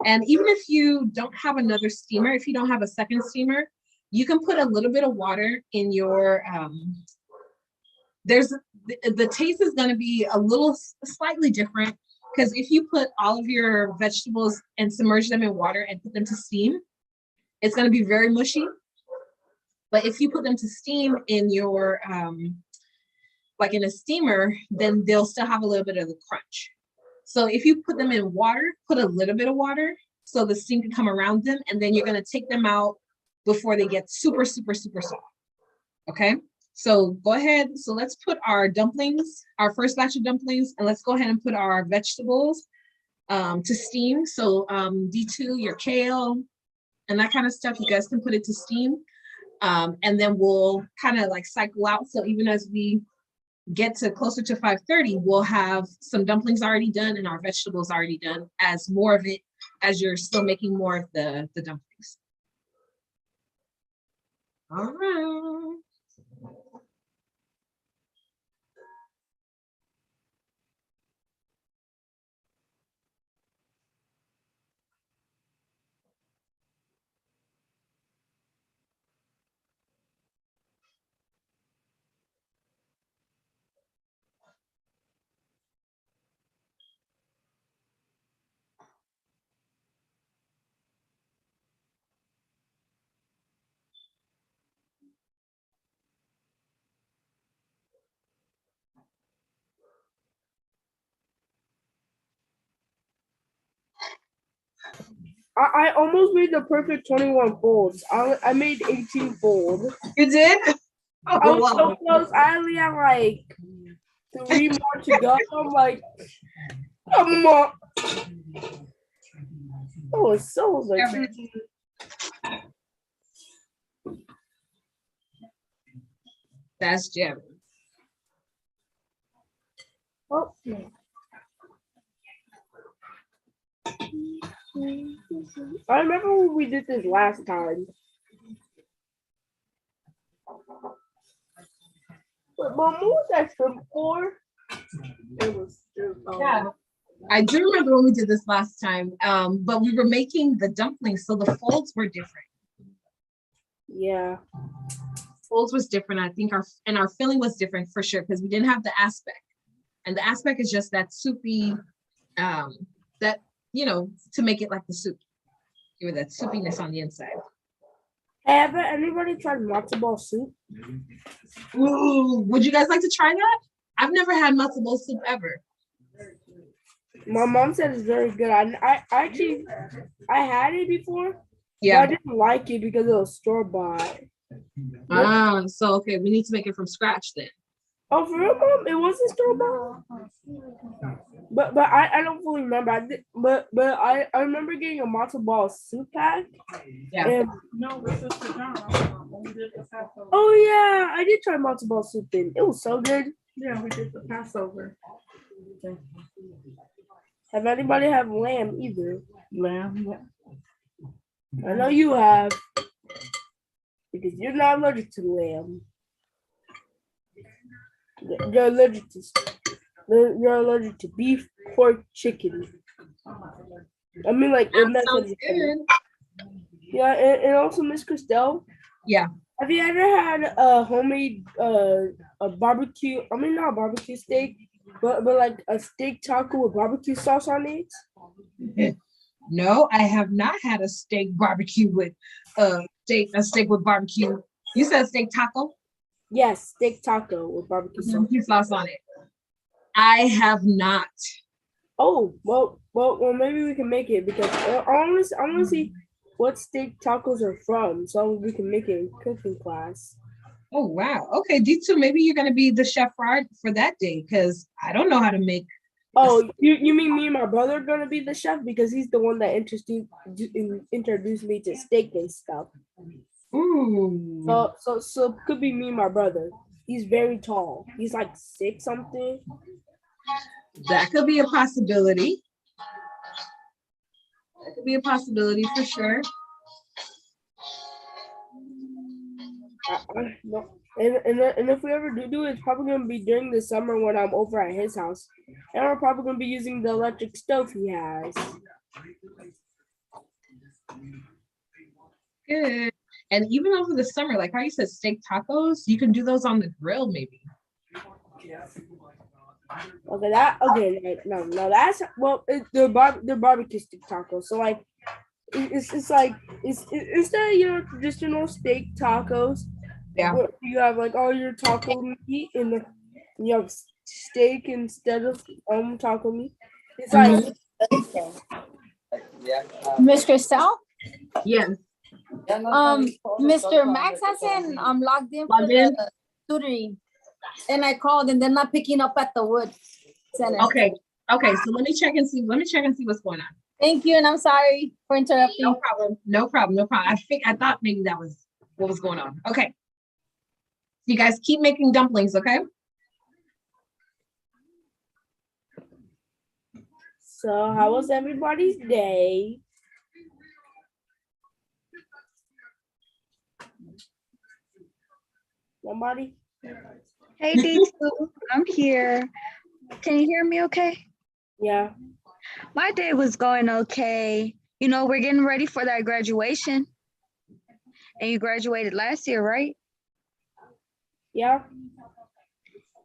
And even if you don't have another steamer, if you don't have a second steamer, you can put a little bit of water in your, the taste is going to be a little slightly different, because if you put all of your vegetables and submerge them in water and put them to steam, it's going to be very mushy. But if you put them to steam in your, like in a steamer, then they'll still have a little bit of the crunch. So if you put them in water, put a little bit of water so the steam can come around them, and then you're going to take them out before they get super, super, super soft. Okay, so go ahead. So let's put our dumplings, our first batch of dumplings, and let's go ahead and put our vegetables to steam. So D2, your kale and that kind of stuff, you guys can put it to steam. And then we'll kind of like cycle out. So even as we get to closer to 5:30, we'll have some dumplings already done and our vegetables already done, as more of it, as you're still making more of the dumplings. All right. I almost made the perfect 21 folds. I made 18 folds. You did? Oh, I was so wow. close. I only have like 3 more to go. I'm like, come on. Oh, it's so like. That's Jerry. Oh. I remember when we did this last time. But Mom, what was that shrimp for? It was Yeah, I do remember when we did this last time, but we were making the dumplings, so the folds were different. Yeah. Folds was different. I think our filling was different for sure, because we didn't have the aspect. And the aspect is just that soupy, that, you know, to make it like the soup. Give it that soupiness on the inside. Have anybody tried matzo ball soup? Ooh, would you guys like to try that? I've never had matzo ball soup ever. My mom said it's very good. I actually had it before. Yeah. But I didn't like it because it was store-bought. So okay, we need to make it from scratch then. Oh, for real, Mom? It wasn't store-bought? But I don't fully remember. I remember getting a matzo ball soup pack. Yeah. And, No, this is the John. When we did the Passover. oh yeah, I did try matzo ball soup then. It was so good. Yeah, we did the Passover. Have anybody have lamb either? Lamb, yeah. I know you have. Because you're not allergic to lamb. You're allergic to beef, pork, chicken. I mean, like, That sounds good. Yeah, and also Miss Christelle. Yeah. Have you ever had a homemade a barbecue? I mean, not barbecue steak, but like a steak taco with barbecue sauce on it? No, I have not had a steak barbecue with a steak with barbecue. You said steak taco? Yes, steak taco with barbecue sauce. Barbecue sauce on it. I have not. Oh, well, maybe we can make it because I want to see what steak tacos are from, so we can make it in cooking class. Oh wow. Okay, D2, maybe you're gonna be the chef for that day, because I don't know how to make. Oh, you mean me and my brother are gonna be the chef because he's the one that introduced me to steak and stuff. Ooh. So could be me and my brother. He's very tall. He's like 6 something. That could be a possibility. That could be a possibility for sure. No. And if we ever do it, it's probably gonna be during the summer when I'm over at his house, and we're probably gonna be using the electric stove he has. good. And even over the summer, like how you said steak tacos, you can do those on the grill maybe. Okay, no, that's well, they're barbecue stick tacos. So like, it's like instead of your traditional steak tacos, Yeah. where you have like all your taco meat and you have steak instead of taco meat. It's like Miss Christelle, Yes. Mr. Max hasn't logged in for Logged in? the tutoring, and I called and they're not picking up at the Wood Center. Okay. Okay. So let me check and see. Let me check and see what's going on. Thank you, and I'm sorry for interrupting. No problem. No problem. No problem. I thought maybe that was what was going on. Okay. You guys keep making dumplings, okay? so. How was everybody's day? Somebody? Hey, D2, I'm here. Can you hear me okay? Yeah. My day was going okay. You know, we're getting ready for that graduation. And you graduated last year, right? Yeah.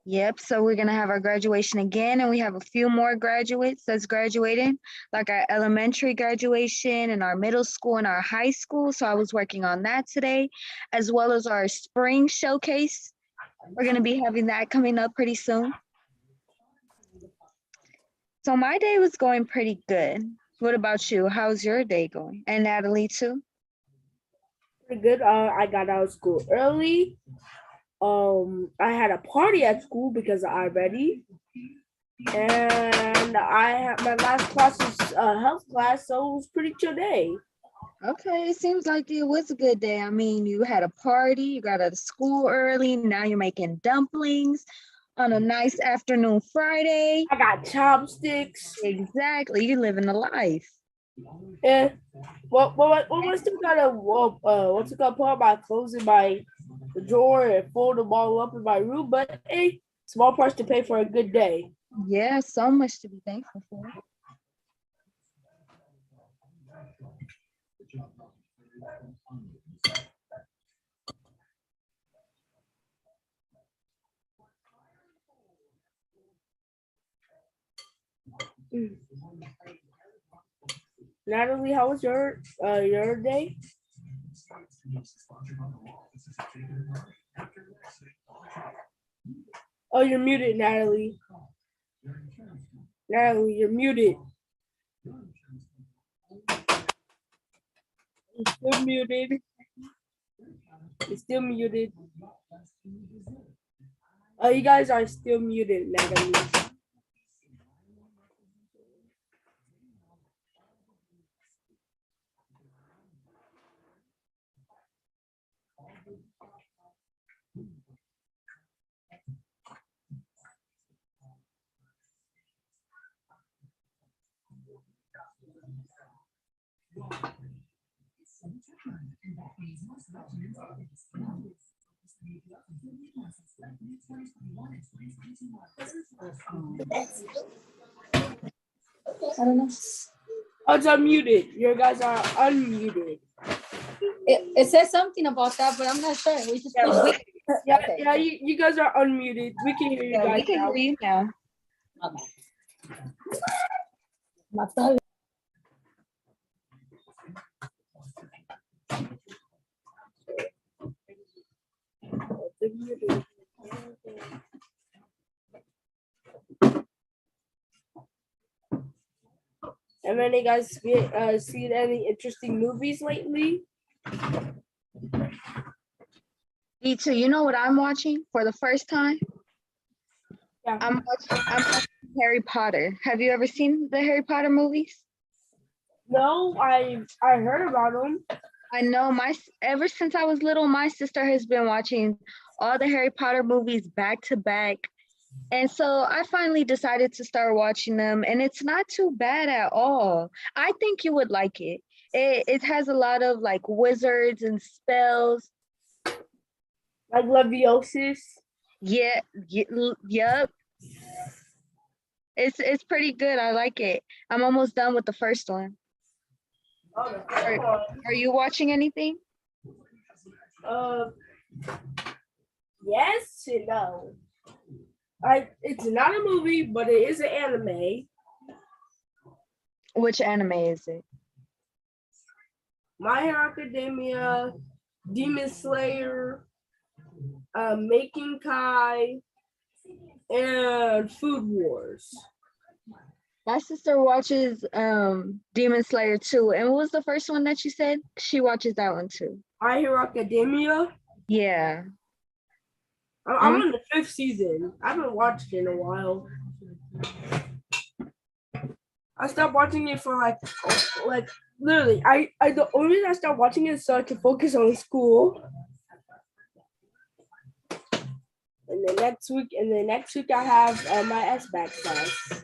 Yep, so we're gonna have our graduation again, and we have a few more graduates that's graduating, like our elementary graduation and our middle school and our high school. So I was working on that today, as well as our spring showcase. We're gonna be having that coming up pretty soon. So my day was going pretty good. What about you? How's your day going? And Natalie too? Pretty good. I got out of school early. I had a party at school because I ready, and I had my last class was health class, so it was pretty chill day. Okay, it seems like it was a good day. I mean, you had a party, you got out of school early, now you're making dumplings on a nice afternoon Friday. I got chopsticks. Exactly, you're living a life. And I still gotta what's it called? Put all my clothes in my drawer and fold them all up in my room. But hey, small price to pay for a good day. Yeah, so much to be thankful for. Natalie, how was your day? Oh, you're muted, Natalie. Natalie, you're muted. You're still muted. You're still muted. Oh, you guys are still muted, Natalie. I don't know. Oh, it's unmuted. You guys are unmuted. It says something about that, but I'm not sure. We just Yeah, you guys are unmuted. We can hear you Yeah, guys we can now. hear you now. And then you guys seen any interesting movies lately? D2, you know what I'm watching for the first time? Yeah. I'm watching Harry Potter. Have you ever seen the Harry Potter movies? No, I heard about them. I know ever since I was little, my sister has been watching all the Harry Potter movies back to back. And so I finally decided to start watching them, and it's not too bad at all. I think you would like it. It has a lot of like wizards and spells. Like Leviosis. Yeah, yep. It's pretty good. I like it. I'm almost done with the first one. Are you watching anything? Uh, yes and no. It's not a movie, but it is an anime. Which anime is it? My Hero Academia, Demon Slayer, Making Kai, and Food Wars. My sister watches Demon Slayer too. And what was the first one that you said? She watches that one too. My Hero Academia. Yeah. I'm on the 5th season. I haven't watched it in a while. I stopped watching it for like literally. The only reason I stopped watching it is so I can focus on school. And then next week I have my SBAC class.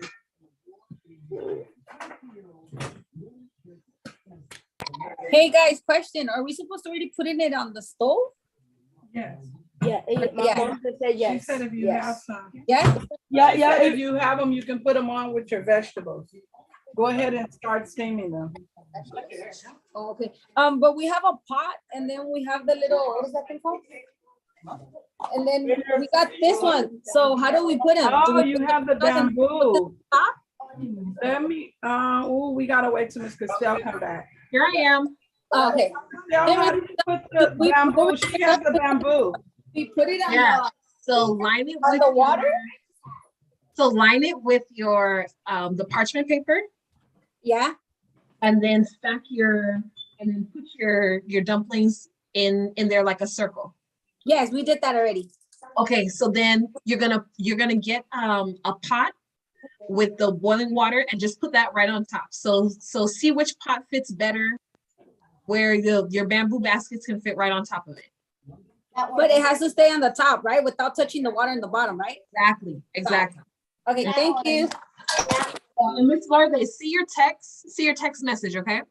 Hey guys, question. Are we supposed to already putting it on the stove? Yes. Yeah, my Yeah. mom just said yes. She said if you yes. have some. Yeah? Yeah, She yeah. said if you have them, you can put them on with your vegetables. Go ahead and start steaming them. Oh, okay. But we have a pot and then we have the little, what is that thing called? And then we got this one. So how do we put them? Do Oh, we you put have the them on bamboo. top? Let me, oh, we gotta wait till Miss Castell come back. Here I am. Oh, okay. Castell, how do you put the bamboo? She has the bamboo. We put it on Yeah. So line it on with the water? So line it with your the parchment paper, Yeah. and then put your dumplings in there like a circle. Yes, we did that already. Okay, so then you're gonna get a pot with the boiling water and just put that right on top. So see which pot fits better, where your bamboo baskets can fit right on top of it. But it has to stay on the top, right? Without touching the water in the bottom, right? Exactly. Okay, thank you. And Miss Varley, see your text message, okay?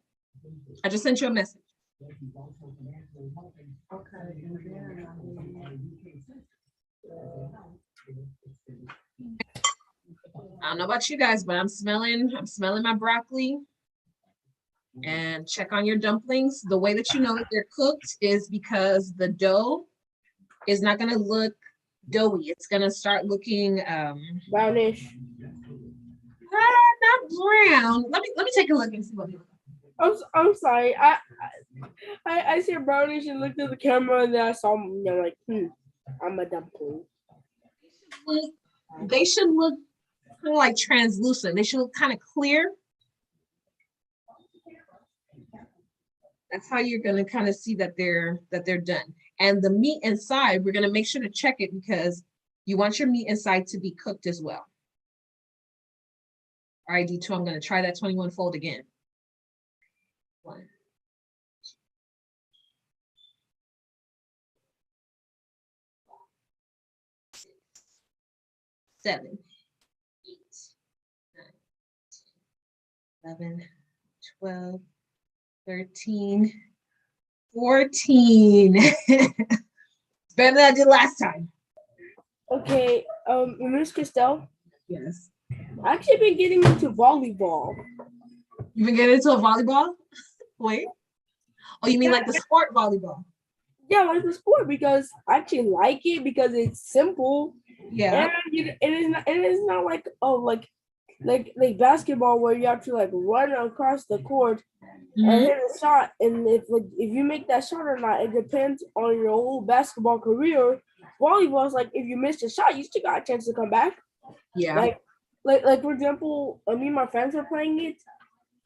I just sent you a message. I don't know about you guys, but I'm smelling my broccoli. And check on your dumplings. The way that you know that they're cooked is because the dough is not gonna look doughy. It's gonna start looking Brownish. not brown. Let me take a look and see what it looks like. I'm sorry. I see a brownish and looked at the camera and then I saw I'm like, I'm a dumpling. They should look kind of like translucent. They should look kind of clear. That's how you're gonna kind of see that they're done. And the meat inside, we're gonna make sure to check it because you want your meat inside to be cooked as well. All right, D2, I'm gonna try that 21 fold again. 1, 7, 8, 9, 10, 11, 12, 13, 14. It's better than I did last time. Okay, Miss Castell, Yes. I actually been getting into volleyball. You've been getting into a volleyball? Wait. Oh, you mean like the sport volleyball? Yeah, like the sport because I actually like it because it's simple. Yeah. And it is not like like basketball where you have to like run across the court and hit a shot. And if you make that shot or not, it depends on your whole basketball career. Volleyball is like if you missed a shot, you still got a chance to come back. Yeah. Like for example, me and my friends were playing it,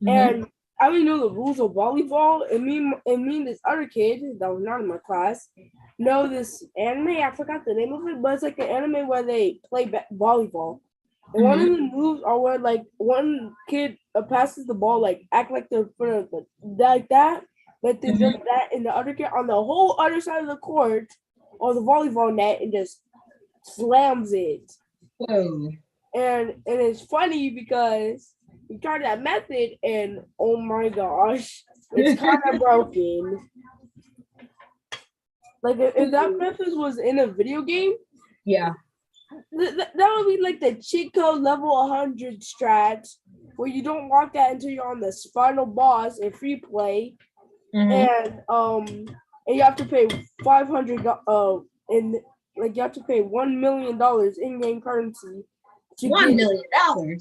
and I didn't know the rules of volleyball. And me and this other kid that was not in my class know this anime. I forgot the name of it, but it's like an anime where they play volleyball. And one of the moves are where like one kid passes the ball, like act like they're like that, but they jump that, and the other kid on the whole other side of the court or the volleyball net and just slams it. Whoa. And it's funny because we tried that method and oh my gosh, it's kind of broken. Like if that method was in a video game, Yeah. that would be like the cheat code level 100 strats where you don't walk that until you're on the final boss in free play. And and you have to pay $500 and like you have to pay $1 million in-game currency to $1 get, million.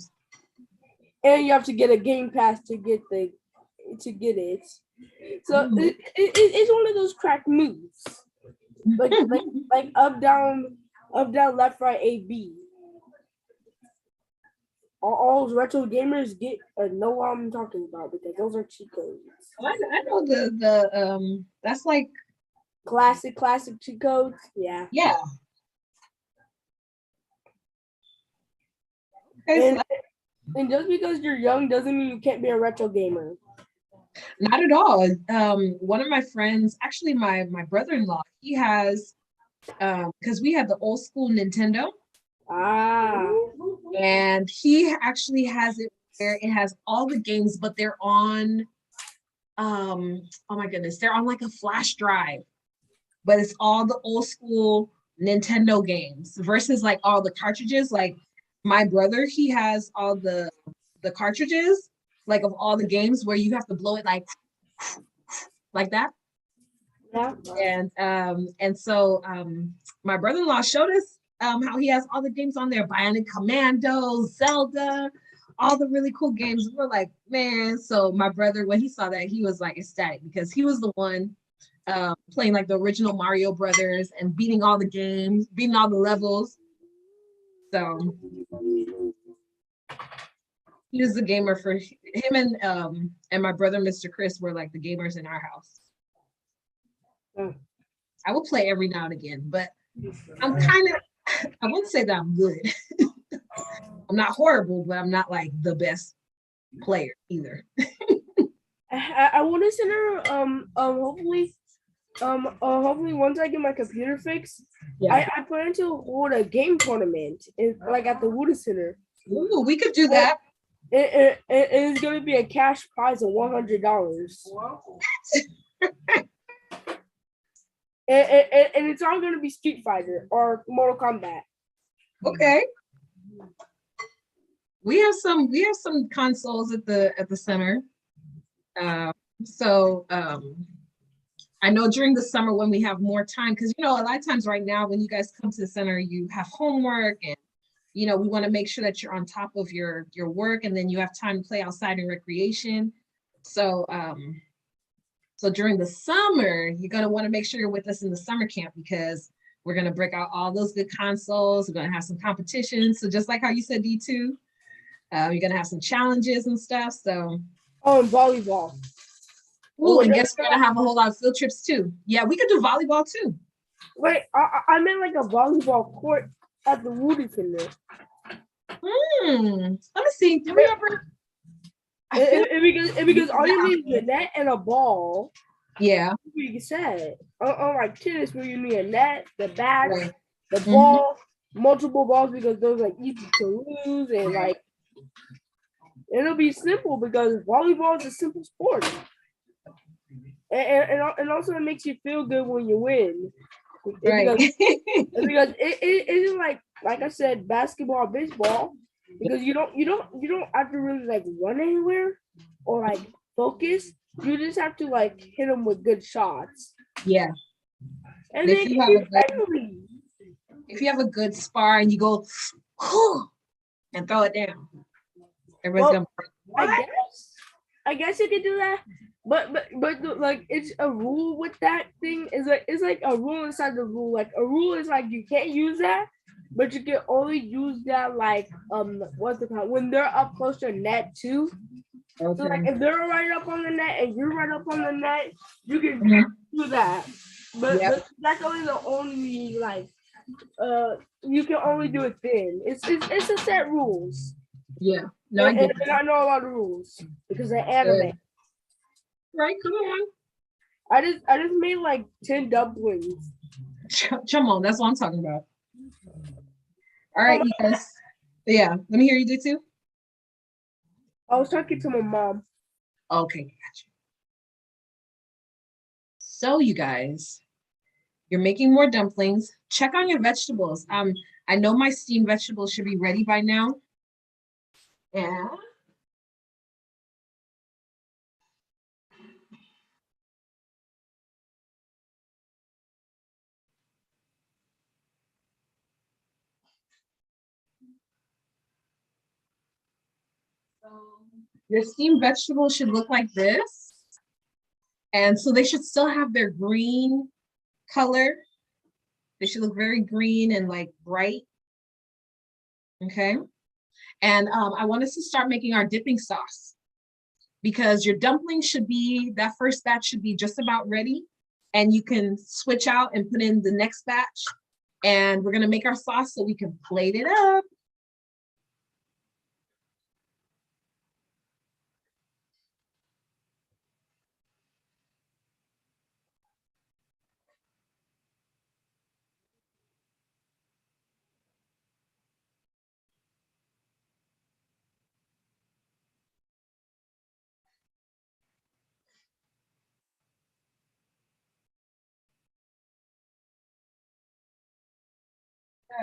and you have to get a game pass to get it. So it's one of those crack moves, like up down, left right A B. All those retro gamers get know what I'm talking about because those are cheat codes. I know the that's like Classic cheat codes. Yeah. yeah. Okay, so And just because you're young doesn't mean you can't be a retro gamer. not at all. One of my friends, actually my brother-in-law, he has because we had the old school Nintendo. Ah. And he actually has it where it has all the games, but they're on oh my goodness, they're on like a flash drive, but it's all the old school Nintendo games versus like all the cartridges. Like my brother, he has all the cartridges, like of all the games where you have to blow it like that. Yeah. And so my brother-in-law showed us how he has all the games on there, Bionic Commando, Zelda, all the really cool games. We're like, man. So my brother, when he saw that, he was like ecstatic because he was the one playing like the original Mario Brothers and beating all the games, beating all the levels. So he was the gamer for him, and my brother, Mr. Chris, were like the gamers in our house. I will play every now and again, but I'm kind of, I wouldn't say that I'm good. I'm not horrible, but I'm not like the best player either. I want to send her hopefully once I get my computer fixed, Yeah. I plan to hold a game tournament like at the Wood Center. Ooh, we could do that. It's going to be a cash prize of $100. And it's all going to be Street Fighter or Mortal Kombat. Okay. We have some consoles at the center. So I know during the summer when we have more time, because a lot of times right now when you guys come to the center, you have homework and we want to make sure that you're on top of your work, and then you have time to play outside in recreation. So so during the summer, you're going to want to make sure you're with us in the summer camp because we're going to break out all those good consoles. We're going to have some competitions. So just like how you said, D2, you're going to have some challenges and stuff. So and volleyball. Ooh, and guess we're going to have a whole lot of field trips too. Yeah, we could do volleyball too. Wait, I meant like a volleyball court at the Woody Center. Let me see. Do we ever? Because all you need is a net and a ball. Yeah. You said like tennis where you need a net, the bat, Right. the ball, multiple balls because those are easy to lose and like it'll be simple because volleyball is a simple sport. And also it makes you feel good when you win. Right. Because it isn't like I said, basketball, baseball, because you don't have to really like run anywhere or like focus. You just have to like hit them with good shots. Yeah. And if then you have a good spar and you go and throw it down, everybody's gonna. I guess you could do that. But like it's a rule with that thing is like it's like a rule inside the rule. Like a rule is like you can't use that, but you can only use that like what's it called when they're up close to net too. Okay. So like if they're right up on the net and you're right up on the net, you can do that. But that's only the only like you can only do it then. It's a set rules. Yeah. No, and I know a lot of rules because they're anime. Right, come on. I just made like 10 dumplings. Come on, that's what I'm talking about. All right, you guys. Yeah, let me hear you do too. I was talking to my mom. Okay, gotcha. So you guys, you're making more dumplings. Check on your vegetables. I know my steamed vegetables should be ready by now. Yeah. Your steamed vegetables should look like this. And so they should still have their green color. They should look very green and like bright. Okay. And I want us to start making our dipping sauce because your dumplings should be, that first batch should be just about ready. And you can switch out and put in the next batch. And we're gonna make our sauce so we can plate it up.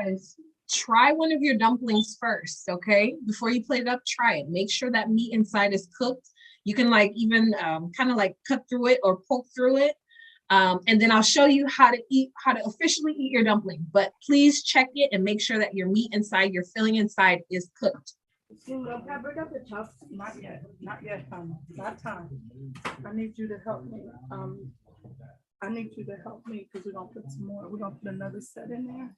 Guys, try one of your dumplings first, okay? Before you plate it up, try it. Make sure that meat inside is cooked. You can like even kind of like cut through it or poke through it. And then I'll show you how to officially eat your dumpling. But please check it and make sure that your meat inside, your filling inside is cooked. Not yet, not yet, not time. I need you to help me. I need you to help me because we're gonna put some more, we're gonna put another set in there.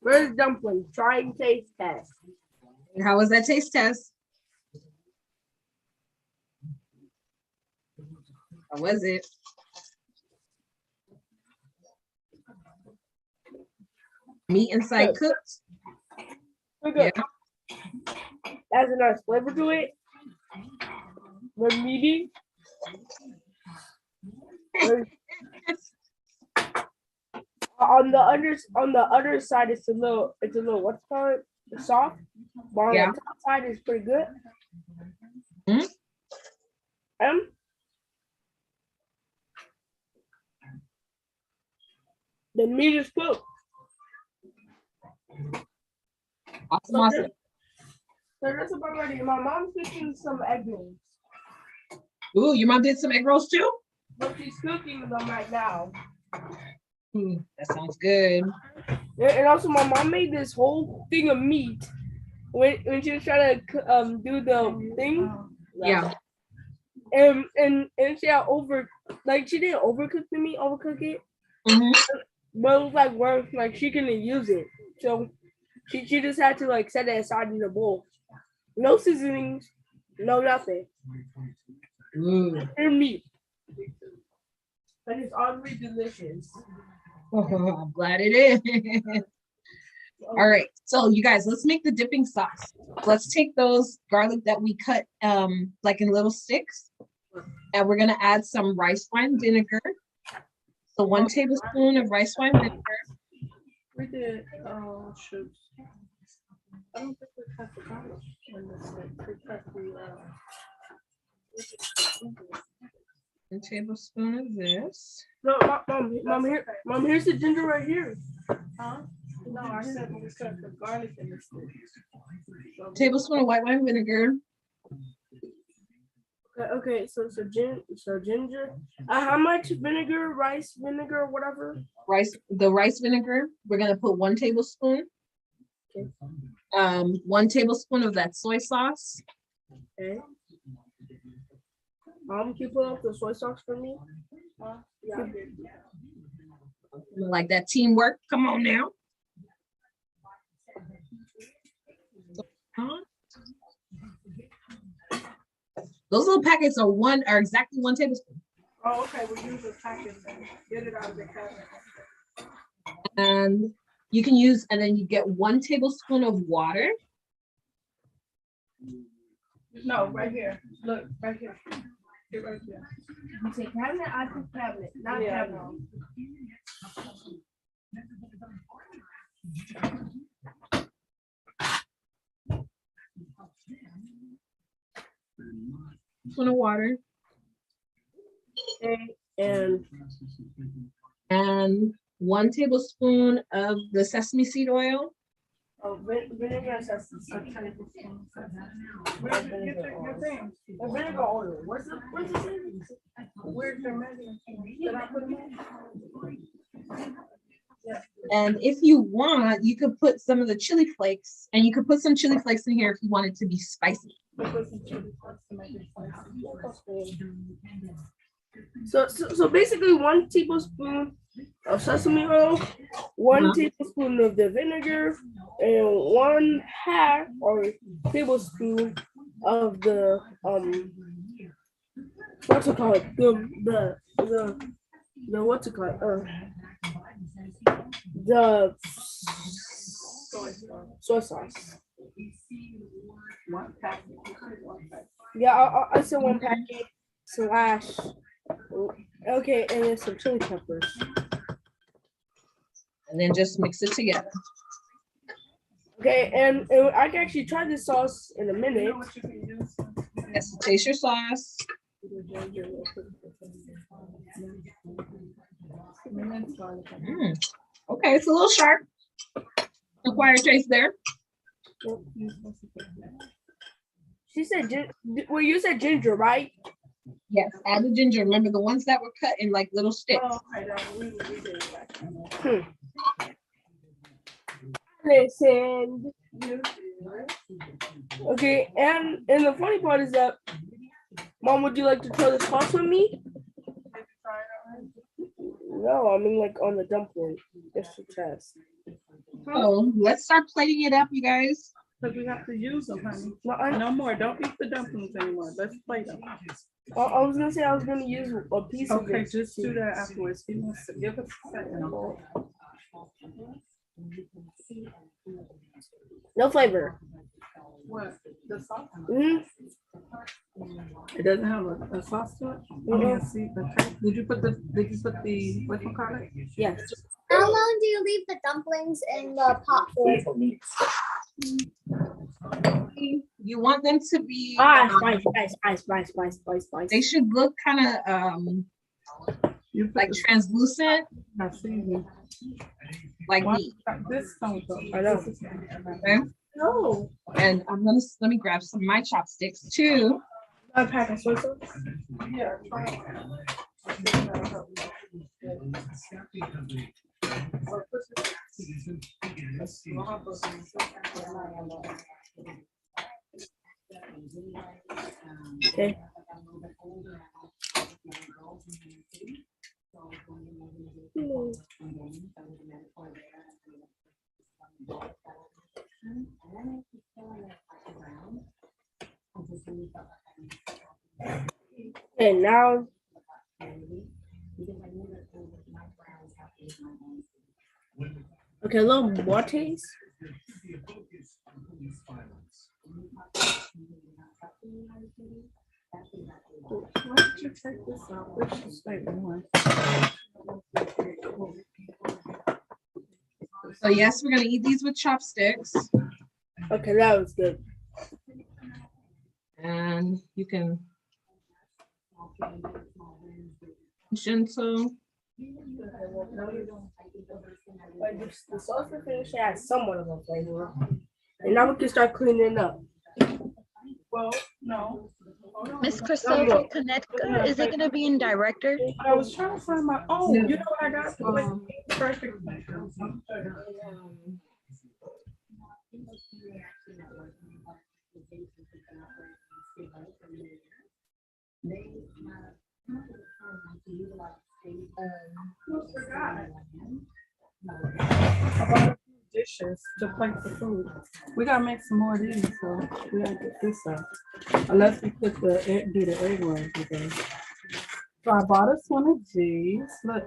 Where's dumpling? Try and taste test. How was that taste test? How was it? Meat inside cooked? Okay. Has a nice flavor to it. We're meaty. On the other side, it's a little what's called soft. But on the top side is pretty good. The meat is cooked. Awesome. So that's about ready. My mom's cooking some egg rolls. Ooh, your mom did some egg rolls too? But she's cooking them right now. That sounds good. And also, my mom made this whole thing of meat when she was trying to do the thing. Yeah. And she had she didn't overcook the meat, overcook it. But it was like worth like she couldn't use it. So she just had to like set it aside in the bowl. No seasonings, no nothing. And meat. And it's already delicious. I'm glad it is. All right, so you guys, let's make the dipping sauce. Let's take those garlic that we cut like in little sticks, and we're gonna add some rice wine vinegar. So 1 tablespoon of rice wine vinegar. We did, oh shoot. I don't think we cut the garlic in this thing. We cut the 1 tablespoon of this. No, mom, here's the ginger right here. Huh? No, I said we cut the garlic in this thing. Tablespoon of white wine vinegar. Okay, so ginger. How much vinegar, rice vinegar, whatever? The rice vinegar, we're gonna put 1 tablespoon. Okay. 1 tablespoon of that soy sauce. Okay. Can you pull up the soy sauce for me? Yeah. Like that teamwork. Come on now. Those little packets are exactly 1 tablespoon. Oh, okay, we'll use the packet then. Get it out of the cabinet. And you can use, and then you get 1 tablespoon of water. No, right here. Look, right here. Get right here. You say cabinet, I put cabinet, not Yeah, I cabinet. know. Spoon of water. Okay, And 1 tablespoon of the sesame seed oil. vinegar and sesame seed. Where's the, get your thing? Vinegar oil. Where's the Where's the measuring? Did I put them in? And if you want, you could put some of the chili flakes, and you could put some chili flakes in here if you want it to be spicy. So basically 1 tablespoon of sesame oil, 1 tablespoon of the vinegar, and 1/2 or tablespoon of the what's it called? The what's it called? The soy sauce. One packet. Yeah, I said 1 packet / okay, and then some chili peppers. And then just mix it together. Okay, and I can actually try this sauce in a minute. You know what you can use? Yes, taste your sauce. Okay, it's a little sharp. Acquired taste there. She said, well, you said ginger, right? Yes, add the ginger. Remember the ones that were cut in like little sticks. Oh, I don't, we did that. Listen. Okay, and the funny part is that, Mom, would you like to try the sauce with me? No, I mean like on the dumpling, just to test. So let's start plating it up, you guys. Because we have to use them, honey. No, No more, don't eat the dumplings anymore. Let's plate them. I was gonna say I was gonna use a piece of Okay, it. just do that afterwards. Give us a second. No flavor. What? The sauce? Mhm. It doesn't have a sauce to it? I mean, see, okay. Did you put the, what you call it? Yes. How long do you leave the dumplings in the pot for? You want them to be Spice. they should look kind of You put like the- translucent, I see. like Why- meat. This don't go. I know. Okay? No. And let me grab some of my chopsticks too. A pack of soy sauce. Yeah. Okay. Okay, now okay, a little more taste. Why did you take this out? This should stay on. So yes, we're gonna eat these with chopsticks. Okay, that was good. And you can gentle. Like the sauce we're finishing has somewhat of a flavor. And now we can start cleaning up. Well, no. Miss Crystal, connect. Is it gonna be in director? I was trying to find my. Oh, you know what I got? Perfect. Dishes to plate the food. We gotta make some more of these, so we gotta get this up. Unless we put the egg, do the egg rolls today. So I bought us one of these. Look.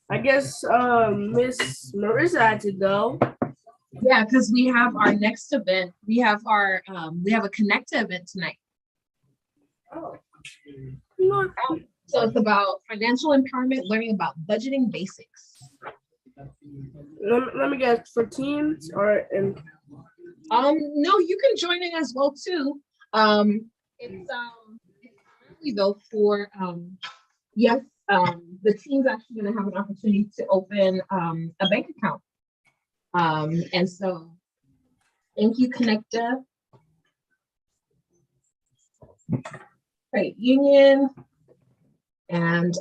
I guess Miss Marissa had to go. Yeah, because we have our next event. We have a Connect event tonight. So it's about financial empowerment, learning about budgeting basics. Let me guess, for teens or in. No, you can join in as well too. It's really though for yes, the team's actually going to have an opportunity to open a bank account. And so thank you, Connecta. Credit Union. And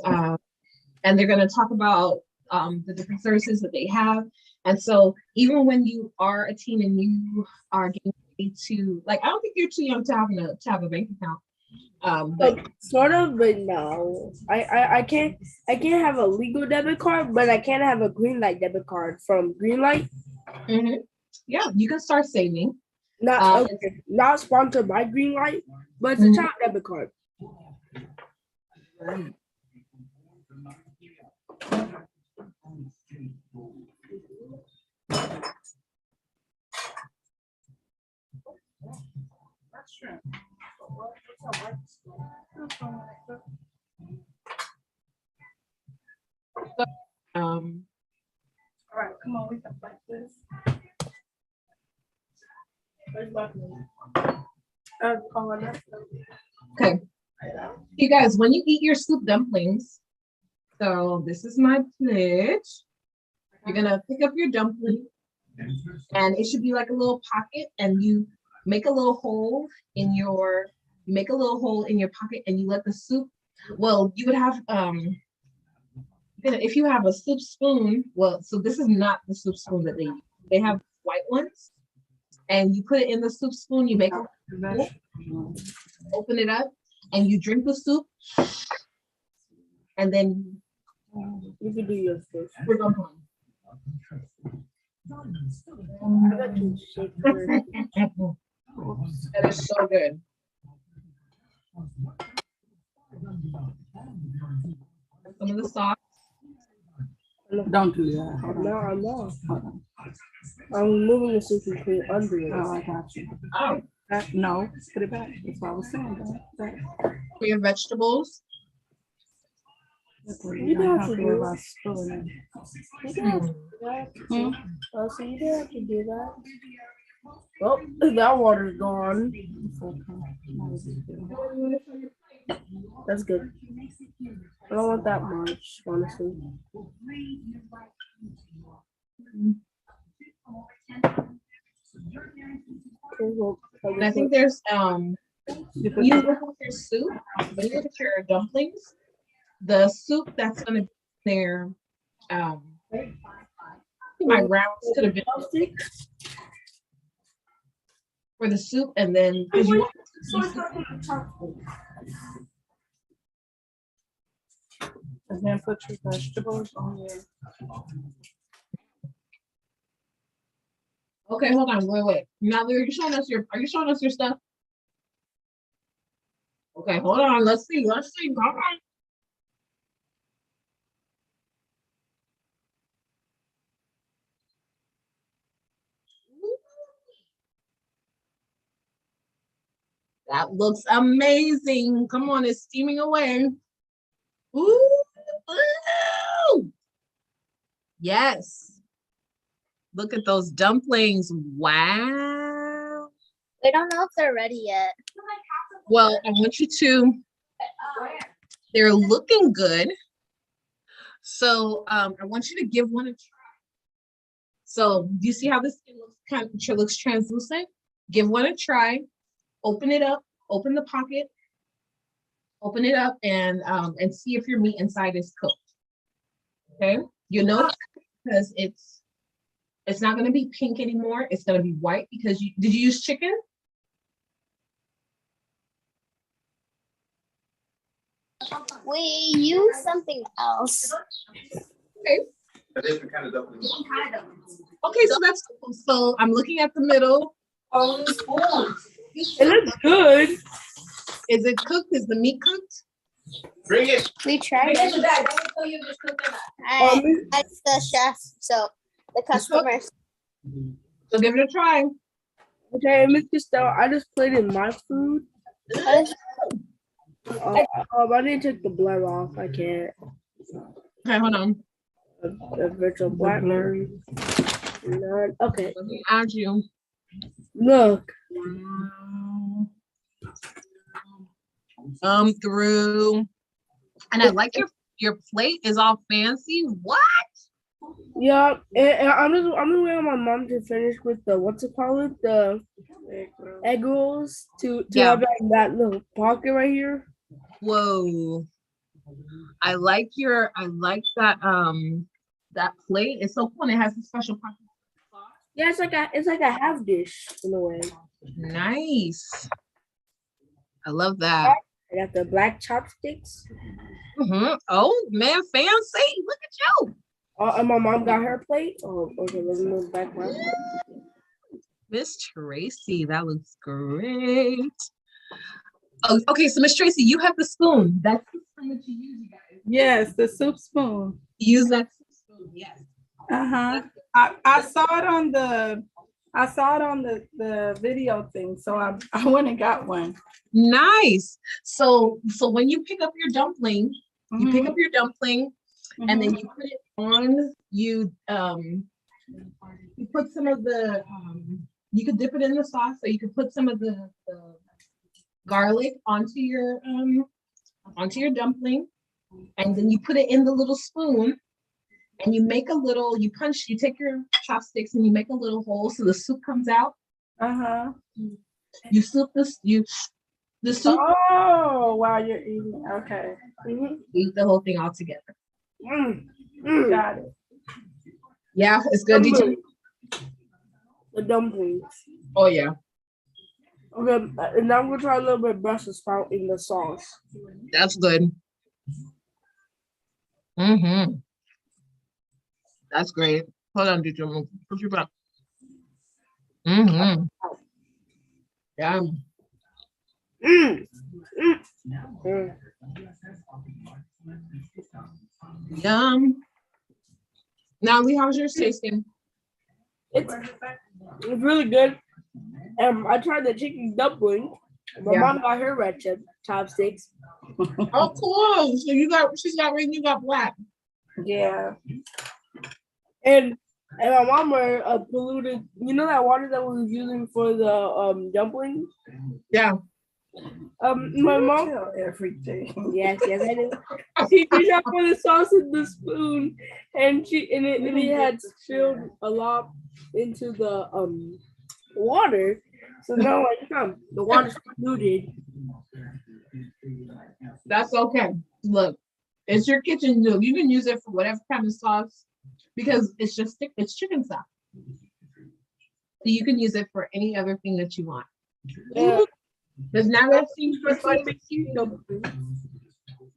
they're going to talk about the different services that they have. And so even when you are a teen and you are getting ready to, like, I don't think you're too young to have a bank account. But Sort of, but no. I can't have a legal debit card, but I can have a green light debit card from Greenlight. Yeah, you can start saving. Not sponsored by Greenlight, but it's a child debit card. All right, come on, we can fight this. Okay. You guys, when you eat your soup dumplings, so this is my plate. You're gonna pick up your dumpling, and it should be like a little pocket, and you make a little hole in your pocket, and you let the soup. Well, you would have if you have a soup spoon. Well, so this is not the soup spoon that they use. They have white ones, and you put it in the soup spoon. You make it, open it up, and you drink the soup, and then you can do your fish. We're going home. That is so good. Some of the sauce. Don't do that. Hold on. No, I'm not. Hold on. I'm moving the soup and put it under it. Oh, I got you. No, put it back. That's what I was saying. For your vegetables. You don't have to do about spilling it. You don't have to do that. Oh, so you don't have to do that. Oh, that water's gone. That's good. I don't want that much, honestly. And I think there's when you look at your soup, when you look at your dumplings, the soup that's gonna be there. My rounds could have been. for the soup, and then because you want And then put your vegetables on there. okay, hold on, wait. Now are you showing us your stuff? Okay, hold on. Let's see. Hold on. That looks amazing. Come on, it's steaming away. Ooh. Ooh. Yes. Look at those dumplings. Wow. We don't know if they're ready yet. Well, I want you to, they're looking good. So I want you to give one a try. So do you see how this skin looks translucent? Give one a try. Open it up, open the pocket, open it up, and see if your meat inside is cooked. Okay, you know, because it's not going to be pink anymore. It's going to be white because did you use chicken? We use something else. Okay. A different kind of dumpling. Okay, so that's cool. So I'm looking at the middle. It looks good. Is it cooked? Is the meat cooked? Bring it. We tried it. That's the chef, so the customers. So give it a try. Okay, Mr. Stone, I just plated my food. I need to take the blur off. I can't. Okay, hold on. The virtual blackberry. Okay. Let me add you. Look. Through. And I like your plate is all fancy. What? Yeah, and I'm just waiting on my mom to finish with the the egg rolls to have that little pocket right here. Whoa. I like that plate. It's so cool. And it has a special pocket. Yeah, it's like a half dish in a way. Nice. I love that. I got the black chopsticks. Oh man, fancy. Look at you. And my mom got her plate. Oh, okay, let's move back. Miss Tracy, that looks great. Oh, okay, so Miss Tracy, you have the spoon. That's the spoon that you use, you guys. Yes, the soup spoon. Use that spoon, yes. I saw it on the video thing, so I went and got one. Nice. So when you pick up your dumpling, you pick up your dumpling, and then you put it on. You put some of the you could dip it in the sauce, so you could put some of the garlic onto your dumpling, and then you put it in the little spoon, and you make a little. You take your chopsticks and you make a little hole so the soup comes out. You soup the soup. Oh, while you're eating, okay. Eat the whole thing all together. Got it. Yeah, it's good. The dumplings. Oh yeah. Okay, and now I'm gonna try a little bit of Brussels sprout in the sauce. That's good. That's great. Hold on, DJ. Put your back. Yeah. Yum. Natalie, how's yours tasting? It's really good. I tried the chicken dumpling. My mom got her red chopsticks. Oh, cool. So she's got red, you got black. Yeah. And my mom were polluted. You know that water that we were using for the dumpling? Yeah. My mom everything. Yes, I do. She did not put the sauce in the spoon, and it had spilled a lot into the water. So now the water's polluted. That's okay. Look, it's your kitchen. You can use it for whatever kind of sauce because it's chicken sauce. So you can use it for any other thing that you want. Yeah. There's not that seems For for some reason,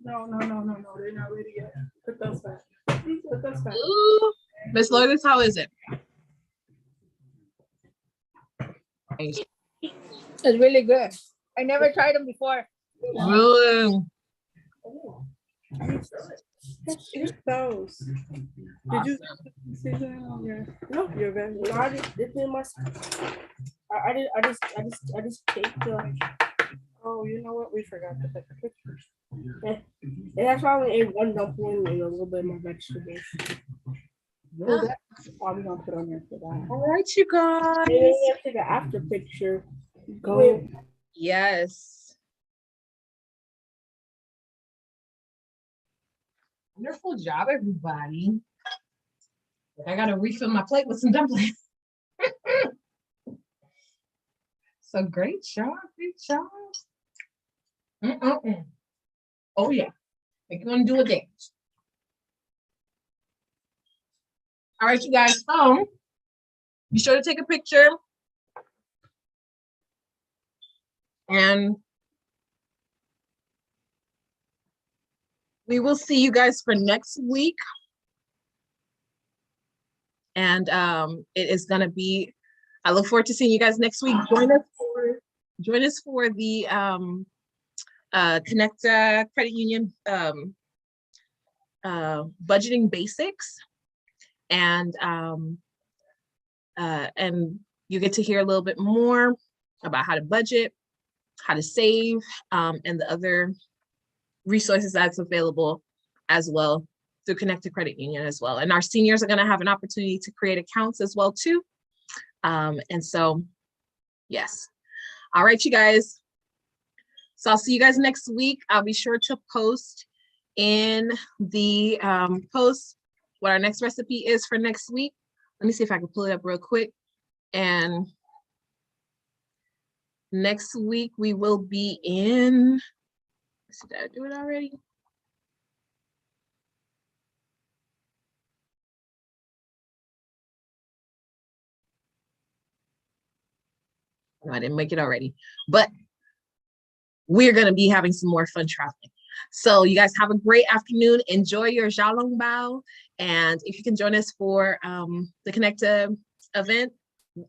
No, they're not ready yet. Put those back. Put those back. Ooh, Miss Lourdes, how is it? It's really good. I never tried them before. Really? Eat those. Did you season on your vegetables? No, I just it's in my. I just take the. Oh, you know what? We forgot to take the pictures. And that's why I only ate one dumpling and a little bit of my vegetables. Oh, that's all we're gonna put on there for that. All right, you guys. And then you have to take an after picture. Go. Yes. Wonderful job, everybody. I gotta refill my plate with some dumplings. So great job, great job. Oh yeah, make you wanna do a dance. All right, you guys, be sure to take a picture. And we will see you guys for next week. And it is gonna be, I look forward to seeing you guys next week. Join us for the Connecta Credit Union budgeting basics. And you get to hear a little bit more about how to budget, how to save, and the other resources that's available as well through Connected Credit Union as well. And our seniors are going to have an opportunity to create accounts as well too. And so, yes. All right, you guys. So I'll see you guys next week. I'll be sure to post in the post what our next recipe is for next week. Let me see if I can pull it up real quick. And next week we will be in, did I do it already? No, I didn't make it already, but we're going to be having some more fun traveling. So you guys have a great afternoon. Enjoy your Xiaolongbao. And if you can join us for the Connecta event,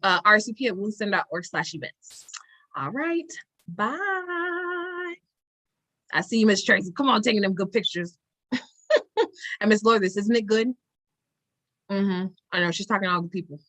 RSVP at woolston.org/events. All right. Bye. I see you, Miss Tracy. Come on, taking them good pictures. And Miss Lourdes, isn't it good? I know she's talking to all the people.